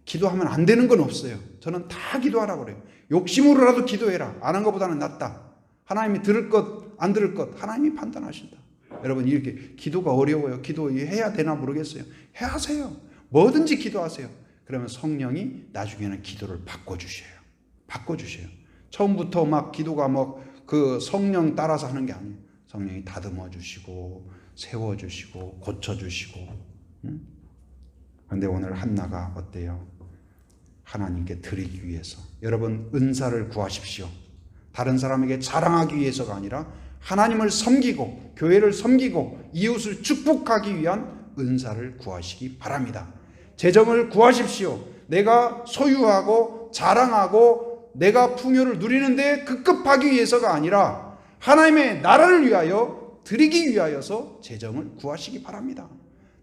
Speaker 1: 기도하면 안 되는 건 없어요. 저는 다 기도하라고 그래요. 욕심으로라도 기도해라. 안 한 것보다는 낫다. 하나님이 들을 것, 안 들을 것 하나님이 판단하신다. 여러분, 이렇게 기도가 어려워요. 기도해야 되나 모르겠어요. 하세요. 뭐든지 기도하세요. 그러면 성령이 나중에는 기도를 바꿔주셔요. 처음부터 막 기도가 그 성령 따라서 하는 게 아니에요. 성령이 다듬어 주시고 세워주시고 고쳐주시고. 그런데 오늘 한나가 어때요? 하나님께 드리기 위해서. 여러분, 은사를 구하십시오. 다른 사람에게 자랑하기 위해서가 아니라 하나님을 섬기고 교회를 섬기고 이웃을 축복하기 위한 은사를 구하시기 바랍니다. 재정을 구하십시오. 내가 소유하고 자랑하고 내가 풍요를 누리는데 급급하기 위해서가 아니라 하나님의 나라를 위하여 드리기 위하여서 재정을 구하시기 바랍니다.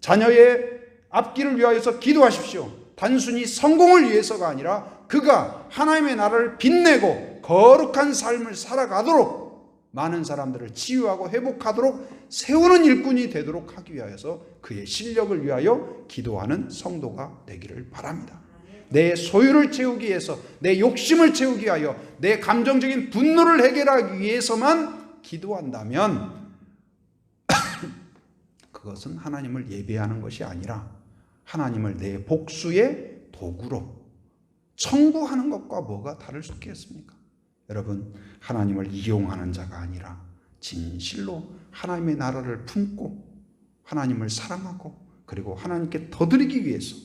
Speaker 1: 자녀의 앞길을 위하여서 기도하십시오. 단순히 성공을 위해서가 아니라 그가 하나님의 나라를 빛내고 거룩한 삶을 살아가도록, 많은 사람들을 치유하고 회복하도록 세우는 일꾼이 되도록 하기 위하여서 그의 실력을 위하여 기도하는 성도가 되기를 바랍니다. 내 소유를 채우기 위해서, 내 욕심을 채우기 위하여, 내 감정적인 분노를 해결하기 위해서만 기도한다면 그것은 하나님을 예배하는 것이 아니라 하나님을 내 복수의 도구로 청구하는 것과 뭐가 다를 수 있겠습니까? 여러분, 하나님을 이용하는 자가 아니라 진실로 하나님의 나라를 품고 하나님을 사랑하고 그리고 하나님께 더 드리기 위해서,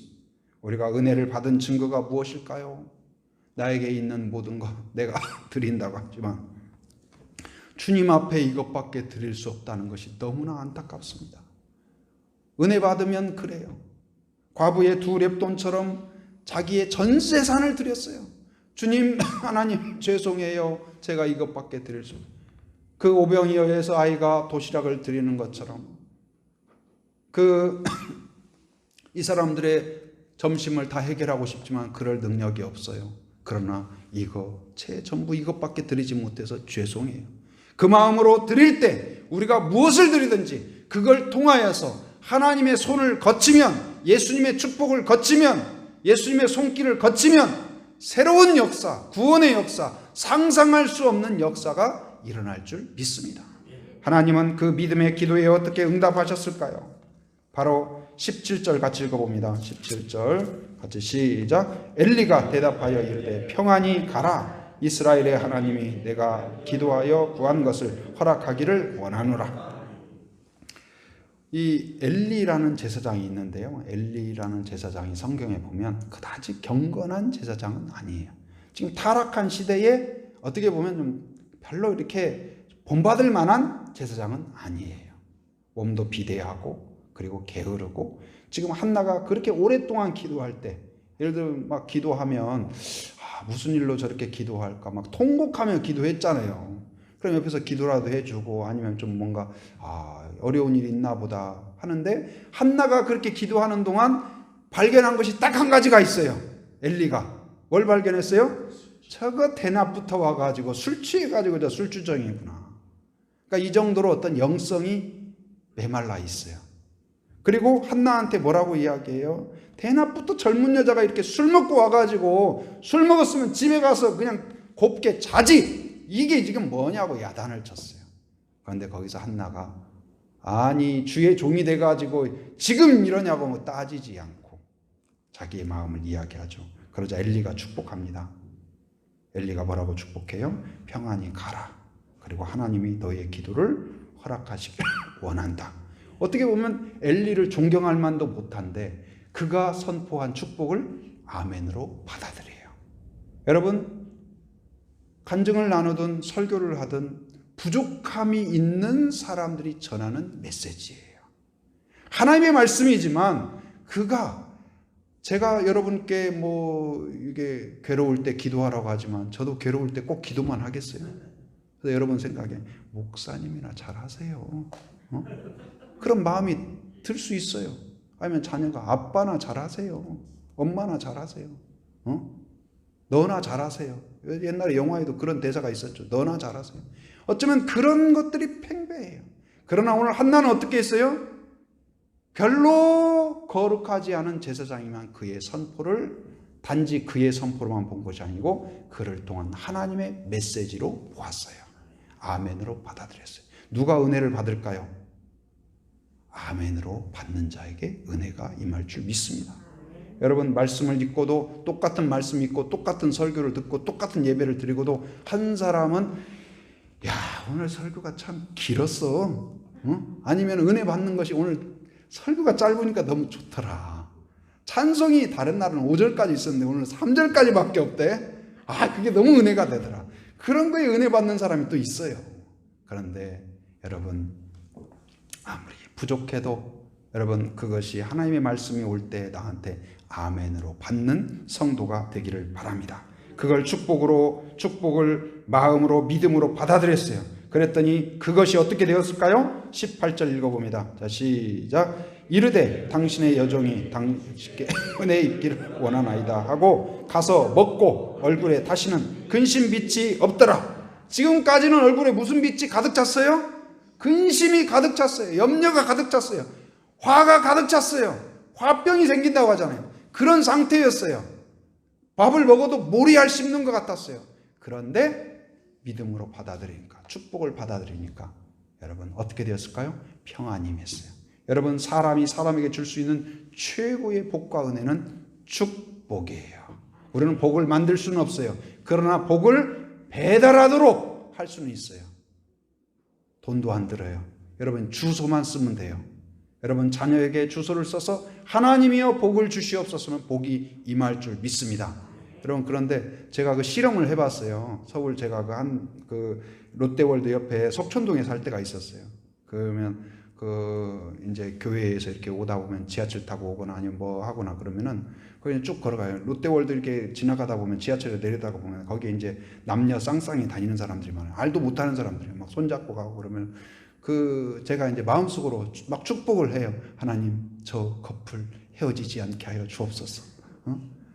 Speaker 1: 우리가 은혜를 받은 증거가 무엇일까요? 나에게 있는 모든 것 내가 드린다고 하지만 주님 앞에 이것밖에 드릴 수 없다는 것이 너무나 안타깝습니다. 은혜 받으면 그래요. 과부의 두 렙돈처럼 자기의 전 재산을 드렸어요. 주님, 하나님 죄송해요. 제가 이것밖에 드릴 수 없어요. 그 오병이어에서 아이가 도시락을 드리는 것처럼 이 사람들의 점심을 다 해결하고 싶지만 그럴 능력이 없어요. 그러나 전부 이것밖에 드리지 못해서 죄송해요. 그 마음으로 드릴 때 우리가 무엇을 드리든지 그걸 통하여서 하나님의 손을 거치면, 예수님의 축복을 거치면, 예수님의 손길을 거치면 새로운 역사, 구원의 역사, 상상할 수 없는 역사가 일어날 줄 믿습니다. 하나님은 그 믿음의 기도에 어떻게 응답하셨을까요? 바로 17절 같이 읽어봅니다. 17절 같이 시작. 엘리가 대답하여 이르되 평안히 가라. 이스라엘의 하나님이 내가 기도하여 구한 것을 허락하기를 원하노라. 이 엘리라는 제사장이 있는데요. 엘리라는 제사장이 성경에 보면 그다지 경건한 제사장은 아니에요. 지금 타락한 시대에 어떻게 보면 좀 별로 이렇게 본받을 만한 제사장은 아니에요. 몸도 비대하고 그리고 게으르고, 지금 한나가 그렇게 오랫동안 기도할 때, 예를 들어 막 기도하면 무슨 일로 저렇게 기도할까 막 통곡하며 기도했잖아요. 그럼 옆에서 기도라도 해주고 아니면 좀 뭔가 어려운 일이 있나 보다 하는데, 한나가 그렇게 기도하는 동안 발견한 것이 딱 한 가지가 있어요. 엘리가 뭘 발견했어요? 저거 대낮부터 와가지고 술 취해가지고 저 술주정이구나. 그러니까 이 정도로 어떤 영성이 메말라 있어요. 그리고 한나한테 뭐라고 이야기해요? 대낮부터 젊은 여자가 이렇게 술 먹고 와가지고 술 먹었으면 집에 가서 그냥 곱게 자지, 이게 지금 뭐냐고 야단을 쳤어요. 그런데 거기서 한나가 아니 주의 종이 돼가지고 지금 이러냐고 따지지 않고 자기의 마음을 이야기하죠. 그러자 엘리가 축복합니다. 엘리가 뭐라고 축복해요? 평안히 가라. 그리고 하나님이 너의 기도를 허락하시기를 원한다. 어떻게 보면 엘리를 존경할 만도 못한데 그가 선포한 축복을 아멘으로 받아들여요. 여러분, 간증을 나누든 설교를 하든 부족함이 있는 사람들이 전하는 메시지예요. 하나님의 말씀이지만 제가 여러분께 이게 괴로울 때 기도하라고 하지만 저도 괴로울 때 꼭 기도만 하겠어요. 그래서 여러분 생각에 목사님이나 잘하세요. 그런 마음이 들 수 있어요. 아니면 자녀가 아빠나 잘하세요. 엄마나 잘하세요. 너나 잘하세요. 옛날에 영화에도 그런 대사가 있었죠. 너나 잘하세요. 어쩌면 그런 것들이 팽배해요. 그러나 오늘 한나는 어떻게 했어요? 별로 거룩하지 않은 제사장이면 그의 선포를 단지 그의 선포로만 본 것이 아니고 그를 통한 하나님의 메시지로 보았어요. 아멘으로 받아들였어요. 누가 은혜를 받을까요? 아멘으로 받는 자에게 은혜가 임할 줄 믿습니다. 여러분, 말씀을 읽고도 똑같은 말씀 읽고 똑같은 설교를 듣고 똑같은 예배를 드리고도 한 사람은 야, 오늘 설교가 참 길었어. 아니면 은혜 받는 것이 오늘 설교가 짧으니까 너무 좋더라. 찬송이 다른 날은 5절까지 있었는데 오늘 3절까지밖에 없대. 그게 너무 은혜가 되더라. 그런 거에 은혜 받는 사람이 또 있어요. 그런데 여러분, 아무리 부족해도 여러분, 그것이 하나님의 말씀이 올 때 나한테 아멘으로 받는 성도가 되기를 바랍니다. 그걸 축복을 마음으로 믿음으로 받아들였어요. 그랬더니 그것이 어떻게 되었을까요? 18절 읽어봅니다. 자, 시작. 이르되 당신의 여종이 당신께 은혜 입기를 원하나이다 하고 가서 먹고 얼굴에 다시는 근심 빛이 없더라. 지금까지는 얼굴에 무슨 빛이 가득 찼어요? 근심이 가득 찼어요. 염려가 가득 찼어요. 화가 가득 찼어요. 화병이 생긴다고 하잖아요. 그런 상태였어요. 밥을 먹어도 모리알 씹는 것 같았어요. 그런데 믿음으로 받아들이니까, 축복을 받아들이니까 여러분 어떻게 되었을까요? 평안이 임했어요. 여러분, 사람이 사람에게 줄 수 있는 최고의 복과 은혜는 축복이에요. 우리는 복을 만들 수는 없어요. 그러나 복을 배달하도록 할 수는 있어요. 돈도 안 들어요. 여러분, 주소만 쓰면 돼요. 여러분, 자녀에게 주소를 써서 하나님이여 복을 주시옵소서면 복이 임할 줄 믿습니다. 여러분, 그런데 제가 그 실험을 해봤어요. 서울 제가 그 롯데월드 옆에 석촌동에 살 때가 있었어요. 그러면 이제 교회에서 이렇게 오다 보면 지하철 타고 오거나 아니면 뭐 하거나 그러면은 거기 쭉 걸어가요. 롯데월드 이렇게 지나가다 보면 지하철에 내리다가 보면 거기에 이제 남녀 쌍쌍이 다니는 사람들이 많아요. 알도 못하는 사람들이 막 손잡고 가고 그러면 제가 이제 마음속으로 막 축복을 해요. 하나님, 저 커플 헤어지지 않게 하여 주옵소서.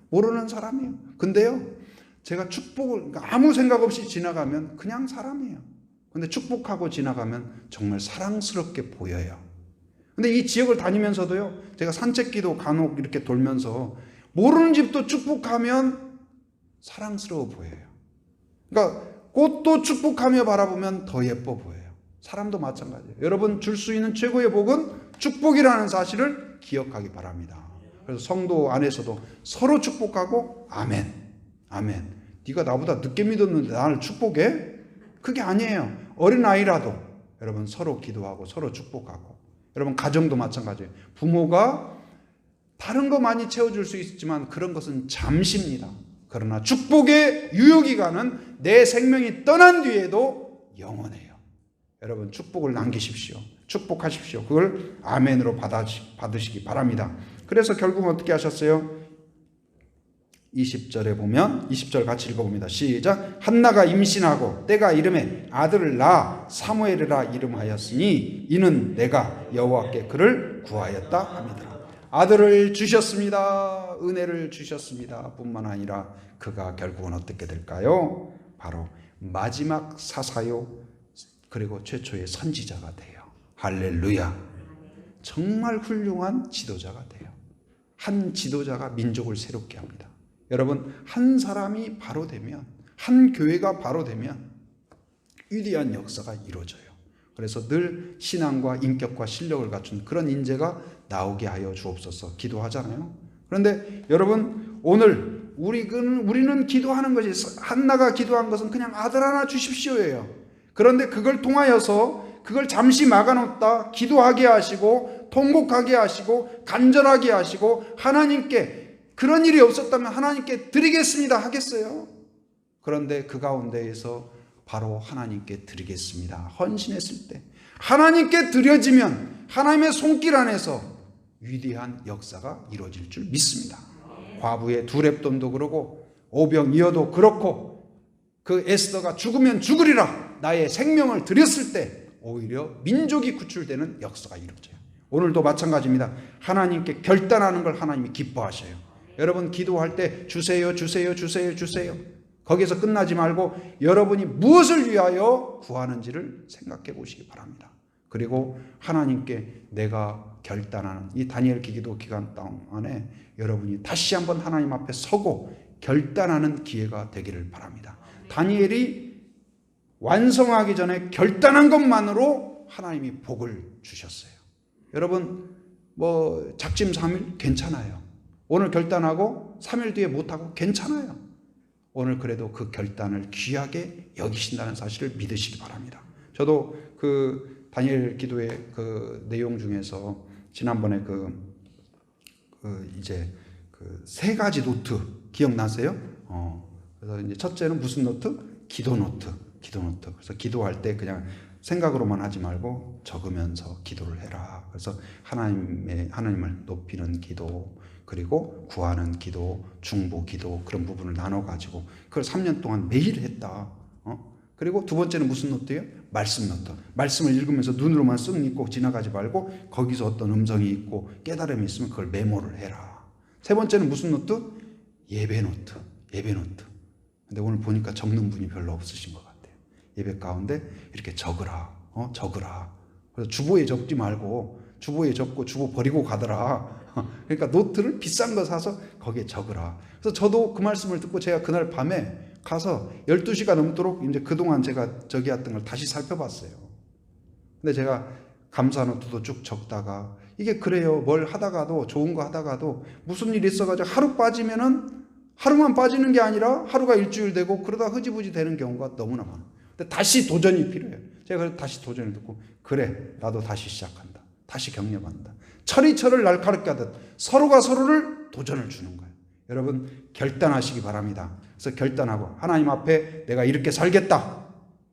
Speaker 1: 모르는 사람이에요. 근데요, 제가 축복을 아무 생각 없이 지나가면 그냥 사람이에요. 근데 축복하고 지나가면 정말 사랑스럽게 보여요. 근데 이 지역을 다니면서도요, 제가 산책기도 간혹 이렇게 돌면서 모르는 집도 축복하면 사랑스러워 보여요. 그러니까 꽃도 축복하며 바라보면 더 예뻐 보여요. 사람도 마찬가지예요. 여러분, 줄 수 있는 최고의 복은 축복이라는 사실을 기억하기 바랍니다. 그래서 성도 안에서도 서로 축복하고 아멘, 아멘. 네가 나보다 늦게 믿었는데 나를 축복해? 그게 아니에요. 어린아이라도 여러분 서로 기도하고 서로 축복하고, 여러분 가정도 마찬가지예요. 부모가 다른 거 많이 채워줄 수 있지만 그런 것은 잠시입니다. 그러나 축복의 유효기간은 내 생명이 떠난 뒤에도 영원해요. 여러분, 축복을 남기십시오. 축복하십시오. 그걸 아멘으로 받으시기 바랍니다. 그래서 결국은 어떻게 하셨어요? 20절에 보면 20절 같이 읽어봅니다. 시작. 한나가 임신하고 때가 이름에 아들을 낳아 사무엘이라 이름하였으니 이는 내가 여호와께 그를 구하였다 함이더라. 아들을 주셨습니다. 은혜를 주셨습니다. 뿐만 아니라 그가 결국은 어떻게 될까요? 바로 마지막 사사요, 그리고 최초의 선지자가 돼요. 할렐루야. 정말 훌륭한 지도자가 돼요. 한 지도자가 민족을 새롭게 합니다. 여러분, 한 사람이 바로 되면, 한 교회가 바로 되면 위대한 역사가 이루어져요. 그래서 늘 신앙과 인격과 실력을 갖춘 그런 인재가 나오게 하여 주옵소서 기도하잖아요. 그런데 여러분, 오늘 우리는 기도하는 것이, 한나가 기도한 것은 그냥 아들 하나 주십시오예요. 그런데 그걸 통하여서 그걸 잠시 막아놓다 기도하게 하시고 통곡하게 하시고 간절하게 하시고 하나님께 그런 일이 없었다면 하나님께 드리겠습니다 하겠어요? 그런데 그 가운데에서 바로 하나님께 드리겠습니다 헌신했을 때 하나님께 드려지면 하나님의 손길 안에서 위대한 역사가 이루어질 줄 믿습니다. 과부의 두렙돈도 그러고 오병이어도 그렇고 그 에스더가 죽으면 죽으리라 나의 생명을 드렸을 때 오히려 민족이 구출되는 역사가 이루어져요. 오늘도 마찬가지입니다. 하나님께 결단하는 걸 하나님이 기뻐하셔요. 여러분 기도할 때 주세요 주세요 주세요 주세요 거기서 끝나지 말고 여러분이 무엇을 위하여 구하는지를 생각해 보시기 바랍니다. 그리고 하나님께 내가 결단하는 이 다니엘 기도 기간 동안에 여러분이 다시 한번 하나님 앞에 서고 결단하는 기회가 되기를 바랍니다. 다니엘이 완성하기 전에 결단한 것만으로 하나님이 복을 주셨어요. 여러분 작심 3일 괜찮아요. 오늘 결단하고 3일 뒤에 못하고 괜찮아요. 오늘 그래도 그 결단을 귀하게 여기신다는 사실을 믿으시기 바랍니다. 저도 그 다니엘 기도의 그 내용 중에서 지난번에 이제 그 세 가지 노트 기억나세요? 그래서 이제 첫째는 무슨 노트? 기도 노트. 그래서 기도할 때 그냥 생각으로만 하지 말고 적으면서 기도를 해라. 그래서 하나님을 높이는 기도, 그리고 구하는 기도, 중보 기도 그런 부분을 나눠 가지고 그걸 3년 동안 매일 했다. 그리고 두 번째는 무슨 노트예요? 말씀 노트. 말씀을 읽으면서 눈으로만 쓱 읽고 지나가지 말고 거기서 어떤 음성이 있고 깨달음이 있으면 그걸 메모를 해라. 세 번째는 무슨 노트? 예배 노트. 근데 오늘 보니까 적는 분이 별로 없으신 것 같아요. 예배 가운데 이렇게 적으라. 그래서 주보에 적지 말고 주보에 적고 주보 버리고 가더라. 그러니까 노트를 비싼 거 사서 거기에 적으라. 그래서 저도 그 말씀을 듣고 제가 그날 밤에 가서 12시가 넘도록 이제 그동안 제가 적이었던 걸 다시 살펴봤어요. 근데 제가 감사 노트도 쭉 적다가 이게 그래요. 뭘 하다가도 좋은 거 하다가도 무슨 일이 있어가지고 하루 빠지면은 하루만 빠지는 게 아니라 하루가 일주일 되고 그러다 흐지부지 되는 경우가 너무나 많아요. 근데 다시 도전이 필요해요. 제가 그래서 다시 도전을 듣고 그래 나도 다시 시작한다. 다시 격려받는다. 철이 철을 날카롭게 하듯 서로가 서로를 도전을 주는 거예요. 여러분 결단하시기 바랍니다. 그래서 결단하고 하나님 앞에 내가 이렇게 살겠다.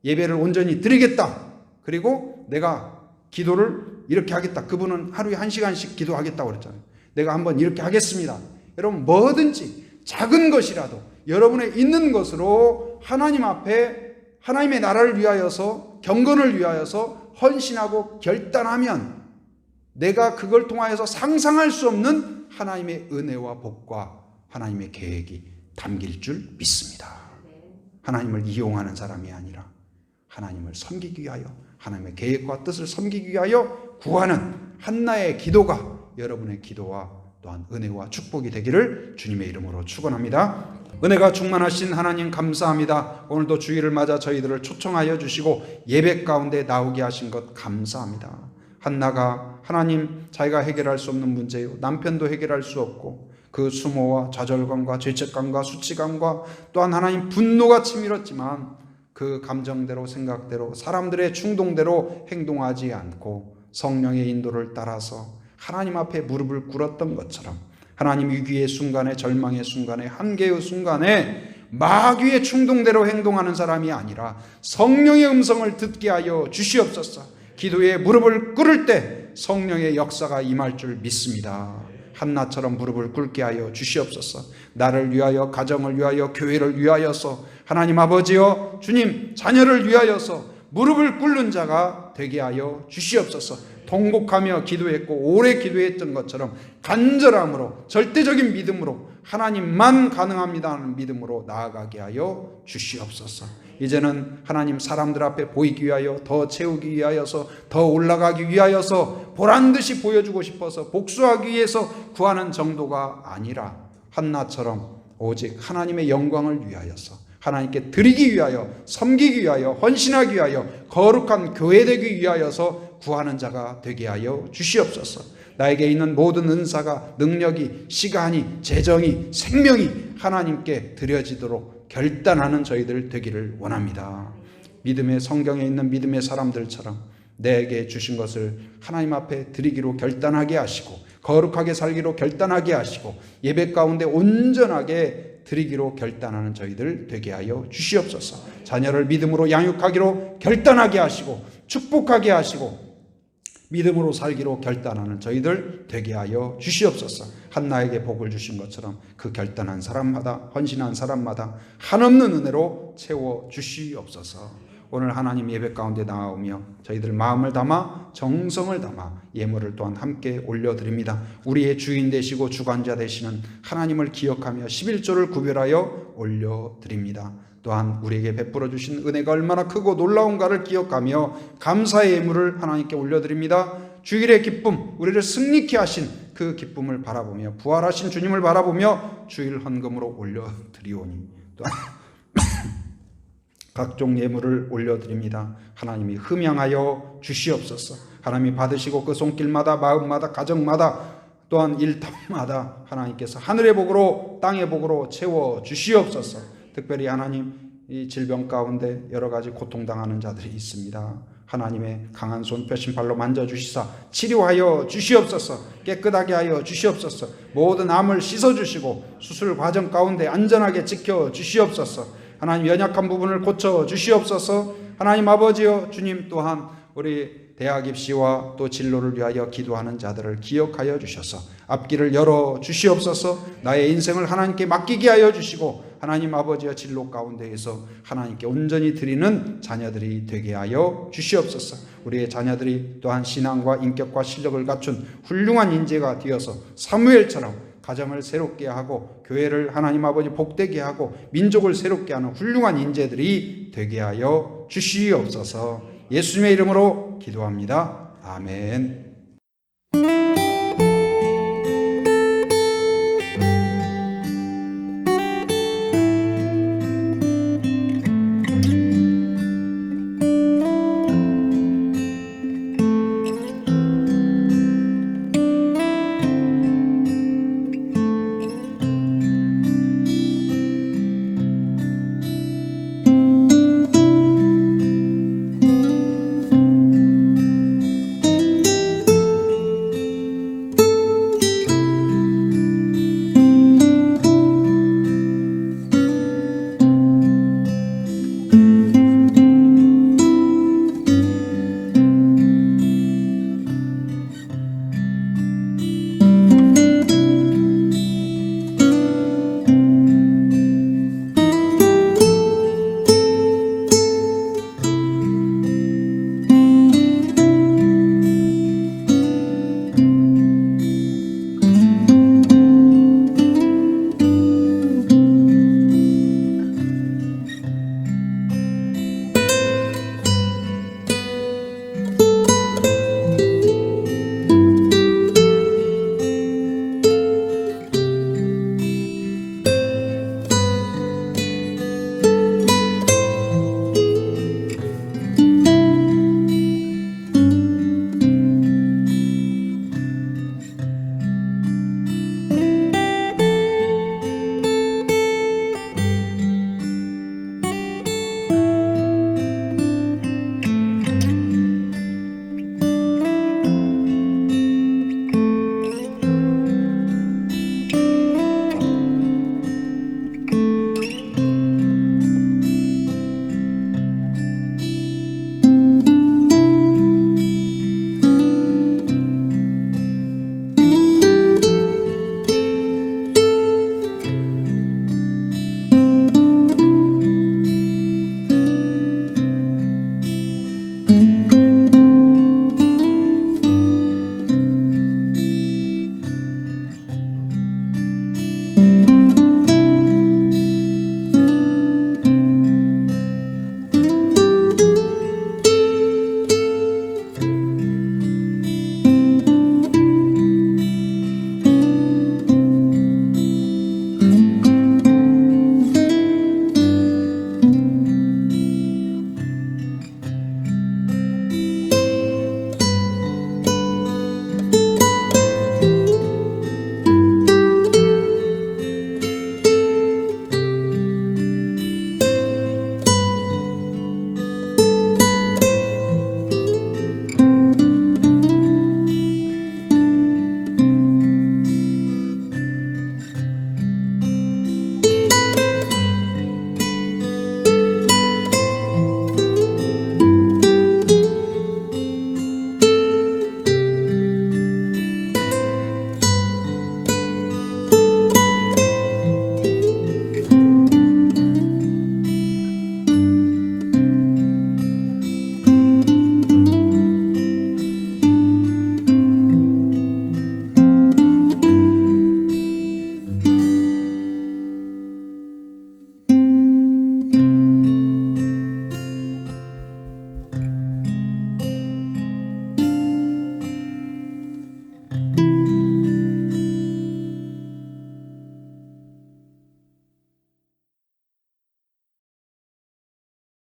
Speaker 1: 예배를 온전히 드리겠다. 그리고 내가 기도를 이렇게 하겠다. 그분은 하루에 1시간씩 기도하겠다고 그랬잖아요. 내가 한번 이렇게 하겠습니다. 여러분 뭐든지 작은 것이라도 여러분의 있는 것으로 하나님 앞에 하나님의 나라를 위하여서 경건을 위하여서 헌신하고 결단하면 내가 그걸 통하여서 상상할 수 없는 하나님의 은혜와 복과 하나님의 계획이 담길 줄 믿습니다. 하나님을 이용하는 사람이 아니라 하나님을 섬기기 위하여 하나님의 계획과 뜻을 섬기기 위하여 구하는 한나의 기도가 여러분의 기도와 또한 은혜와 축복이 되기를 주님의 이름으로 축원합니다. 은혜가 충만하신 하나님 감사합니다. 오늘도 주일을 맞아 저희들을 초청하여 주시고 예배 가운데 나오게 하신 것 감사합니다. 한나가 하나님 자기가 해결할 수 없는 문제요 남편도 해결할 수 없고 그 수모와 좌절감과 죄책감과 수치감과 또한 하나님 분노가 치밀었지만 그 감정대로 생각대로 사람들의 충동대로 행동하지 않고 성령의 인도를 따라서 하나님 앞에 무릎을 꿇었던 것처럼 하나님 위기의 순간에 절망의 순간에 한계의 순간에 마귀의 충동대로 행동하는 사람이 아니라 성령의 음성을 듣게 하여 주시옵소서. 기도에 무릎을 꿇을 때 성령의 역사가 임할 줄 믿습니다. 한나처럼 무릎을 꿇게 하여 주시옵소서. 나를 위하여 가정을 위하여 교회를 위하여서 하나님 아버지여 주님 자녀를 위하여서 무릎을 꿇는 자가 되게 하여 주시옵소서. 통곡하며 기도했고 오래 기도했던 것처럼 간절함으로 절대적인 믿음으로 하나님만 가능합니다 하는 믿음으로 나아가게 하여 주시옵소서. 이제는 하나님 사람들 앞에 보이기 위하여 더 채우기 위하여서 더 올라가기 위하여서 보란듯이 보여주고 싶어서 복수하기 위해서 구하는 정도가 아니라 한나처럼 오직 하나님의 영광을 위하여서 하나님께 드리기 위하여 섬기기 위하여 헌신하기 위하여 거룩한 교회 되기 위하여서 구하는 자가 되게 하여 주시옵소서. 나에게 있는 모든 은사가 능력이 시간이 재정이 생명이 하나님께 드려지도록 결단하는 저희들 되기를 원합니다. 믿음의 성경에 있는 믿음의 사람들처럼 내게 주신 것을 하나님 앞에 드리기로 결단하게 하시고 거룩하게 살기로 결단하게 하시고 예배 가운데 온전하게 드리기로 결단하는 저희들 되게 하여 주시옵소서. 자녀를 믿음으로 양육하기로 결단하게 하시고 축복하게 하시고 믿음으로 살기로 결단하는 저희들 되게 하여 주시옵소서. 한나에게 복을 주신 것처럼 그 결단한 사람마다 헌신한 사람마다 한없는 은혜로 채워 주시옵소서. 오늘 하나님 예배 가운데 나오며 저희들 마음을 담아 정성을 담아 예물을 또한 함께 올려드립니다. 우리의 주인 되시고 주관자 되시는 하나님을 기억하며 11조를 구별하여 올려드립니다. 또한 우리에게 베풀어 주신 은혜가 얼마나 크고 놀라운가를 기억하며 감사의 예물을 하나님께 올려드립니다. 주일의 기쁨, 우리를 승리케 하신 그 기쁨을 바라보며 부활하신 주님을 바라보며 주일 헌금으로 올려드리오니 또한 각종 예물을 올려드립니다. 하나님이 흠양하여 주시옵소서. 하나님이 받으시고 그 손길마다 마음마다 가정마다 또한 일터마다 하나님께서 하늘의 복으로 땅의 복으로 채워 주시옵소서. 특별히 하나님 이 질병 가운데 여러 가지 고통당하는 자들이 있습니다. 하나님의 강한 손 펴신 발로 만져주시사 치료하여 주시옵소서. 깨끗하게 하여 주시옵소서. 모든 암을 씻어주시고 수술 과정 가운데 안전하게 지켜주시옵소서. 하나님 연약한 부분을 고쳐주시옵소서. 하나님 아버지여 주님 또한 우리 대학 입시와 또 진로를 위하여 기도하는 자들을 기억하여 주셔서 앞길을 열어 주시옵소서. 나의 인생을 하나님께 맡기게 하여 주시고 하나님 아버지의 진로 가운데에서 하나님께 온전히 드리는 자녀들이 되게 하여 주시옵소서. 우리의 자녀들이 또한 신앙과 인격과 실력을 갖춘 훌륭한 인재가 되어서 사무엘처럼 가정을 새롭게 하고 교회를 하나님 아버지 복되게 하고 민족을 새롭게 하는 훌륭한 인재들이 되게 하여 주시옵소서. 예수님의 이름으로 기도합니다. 아멘.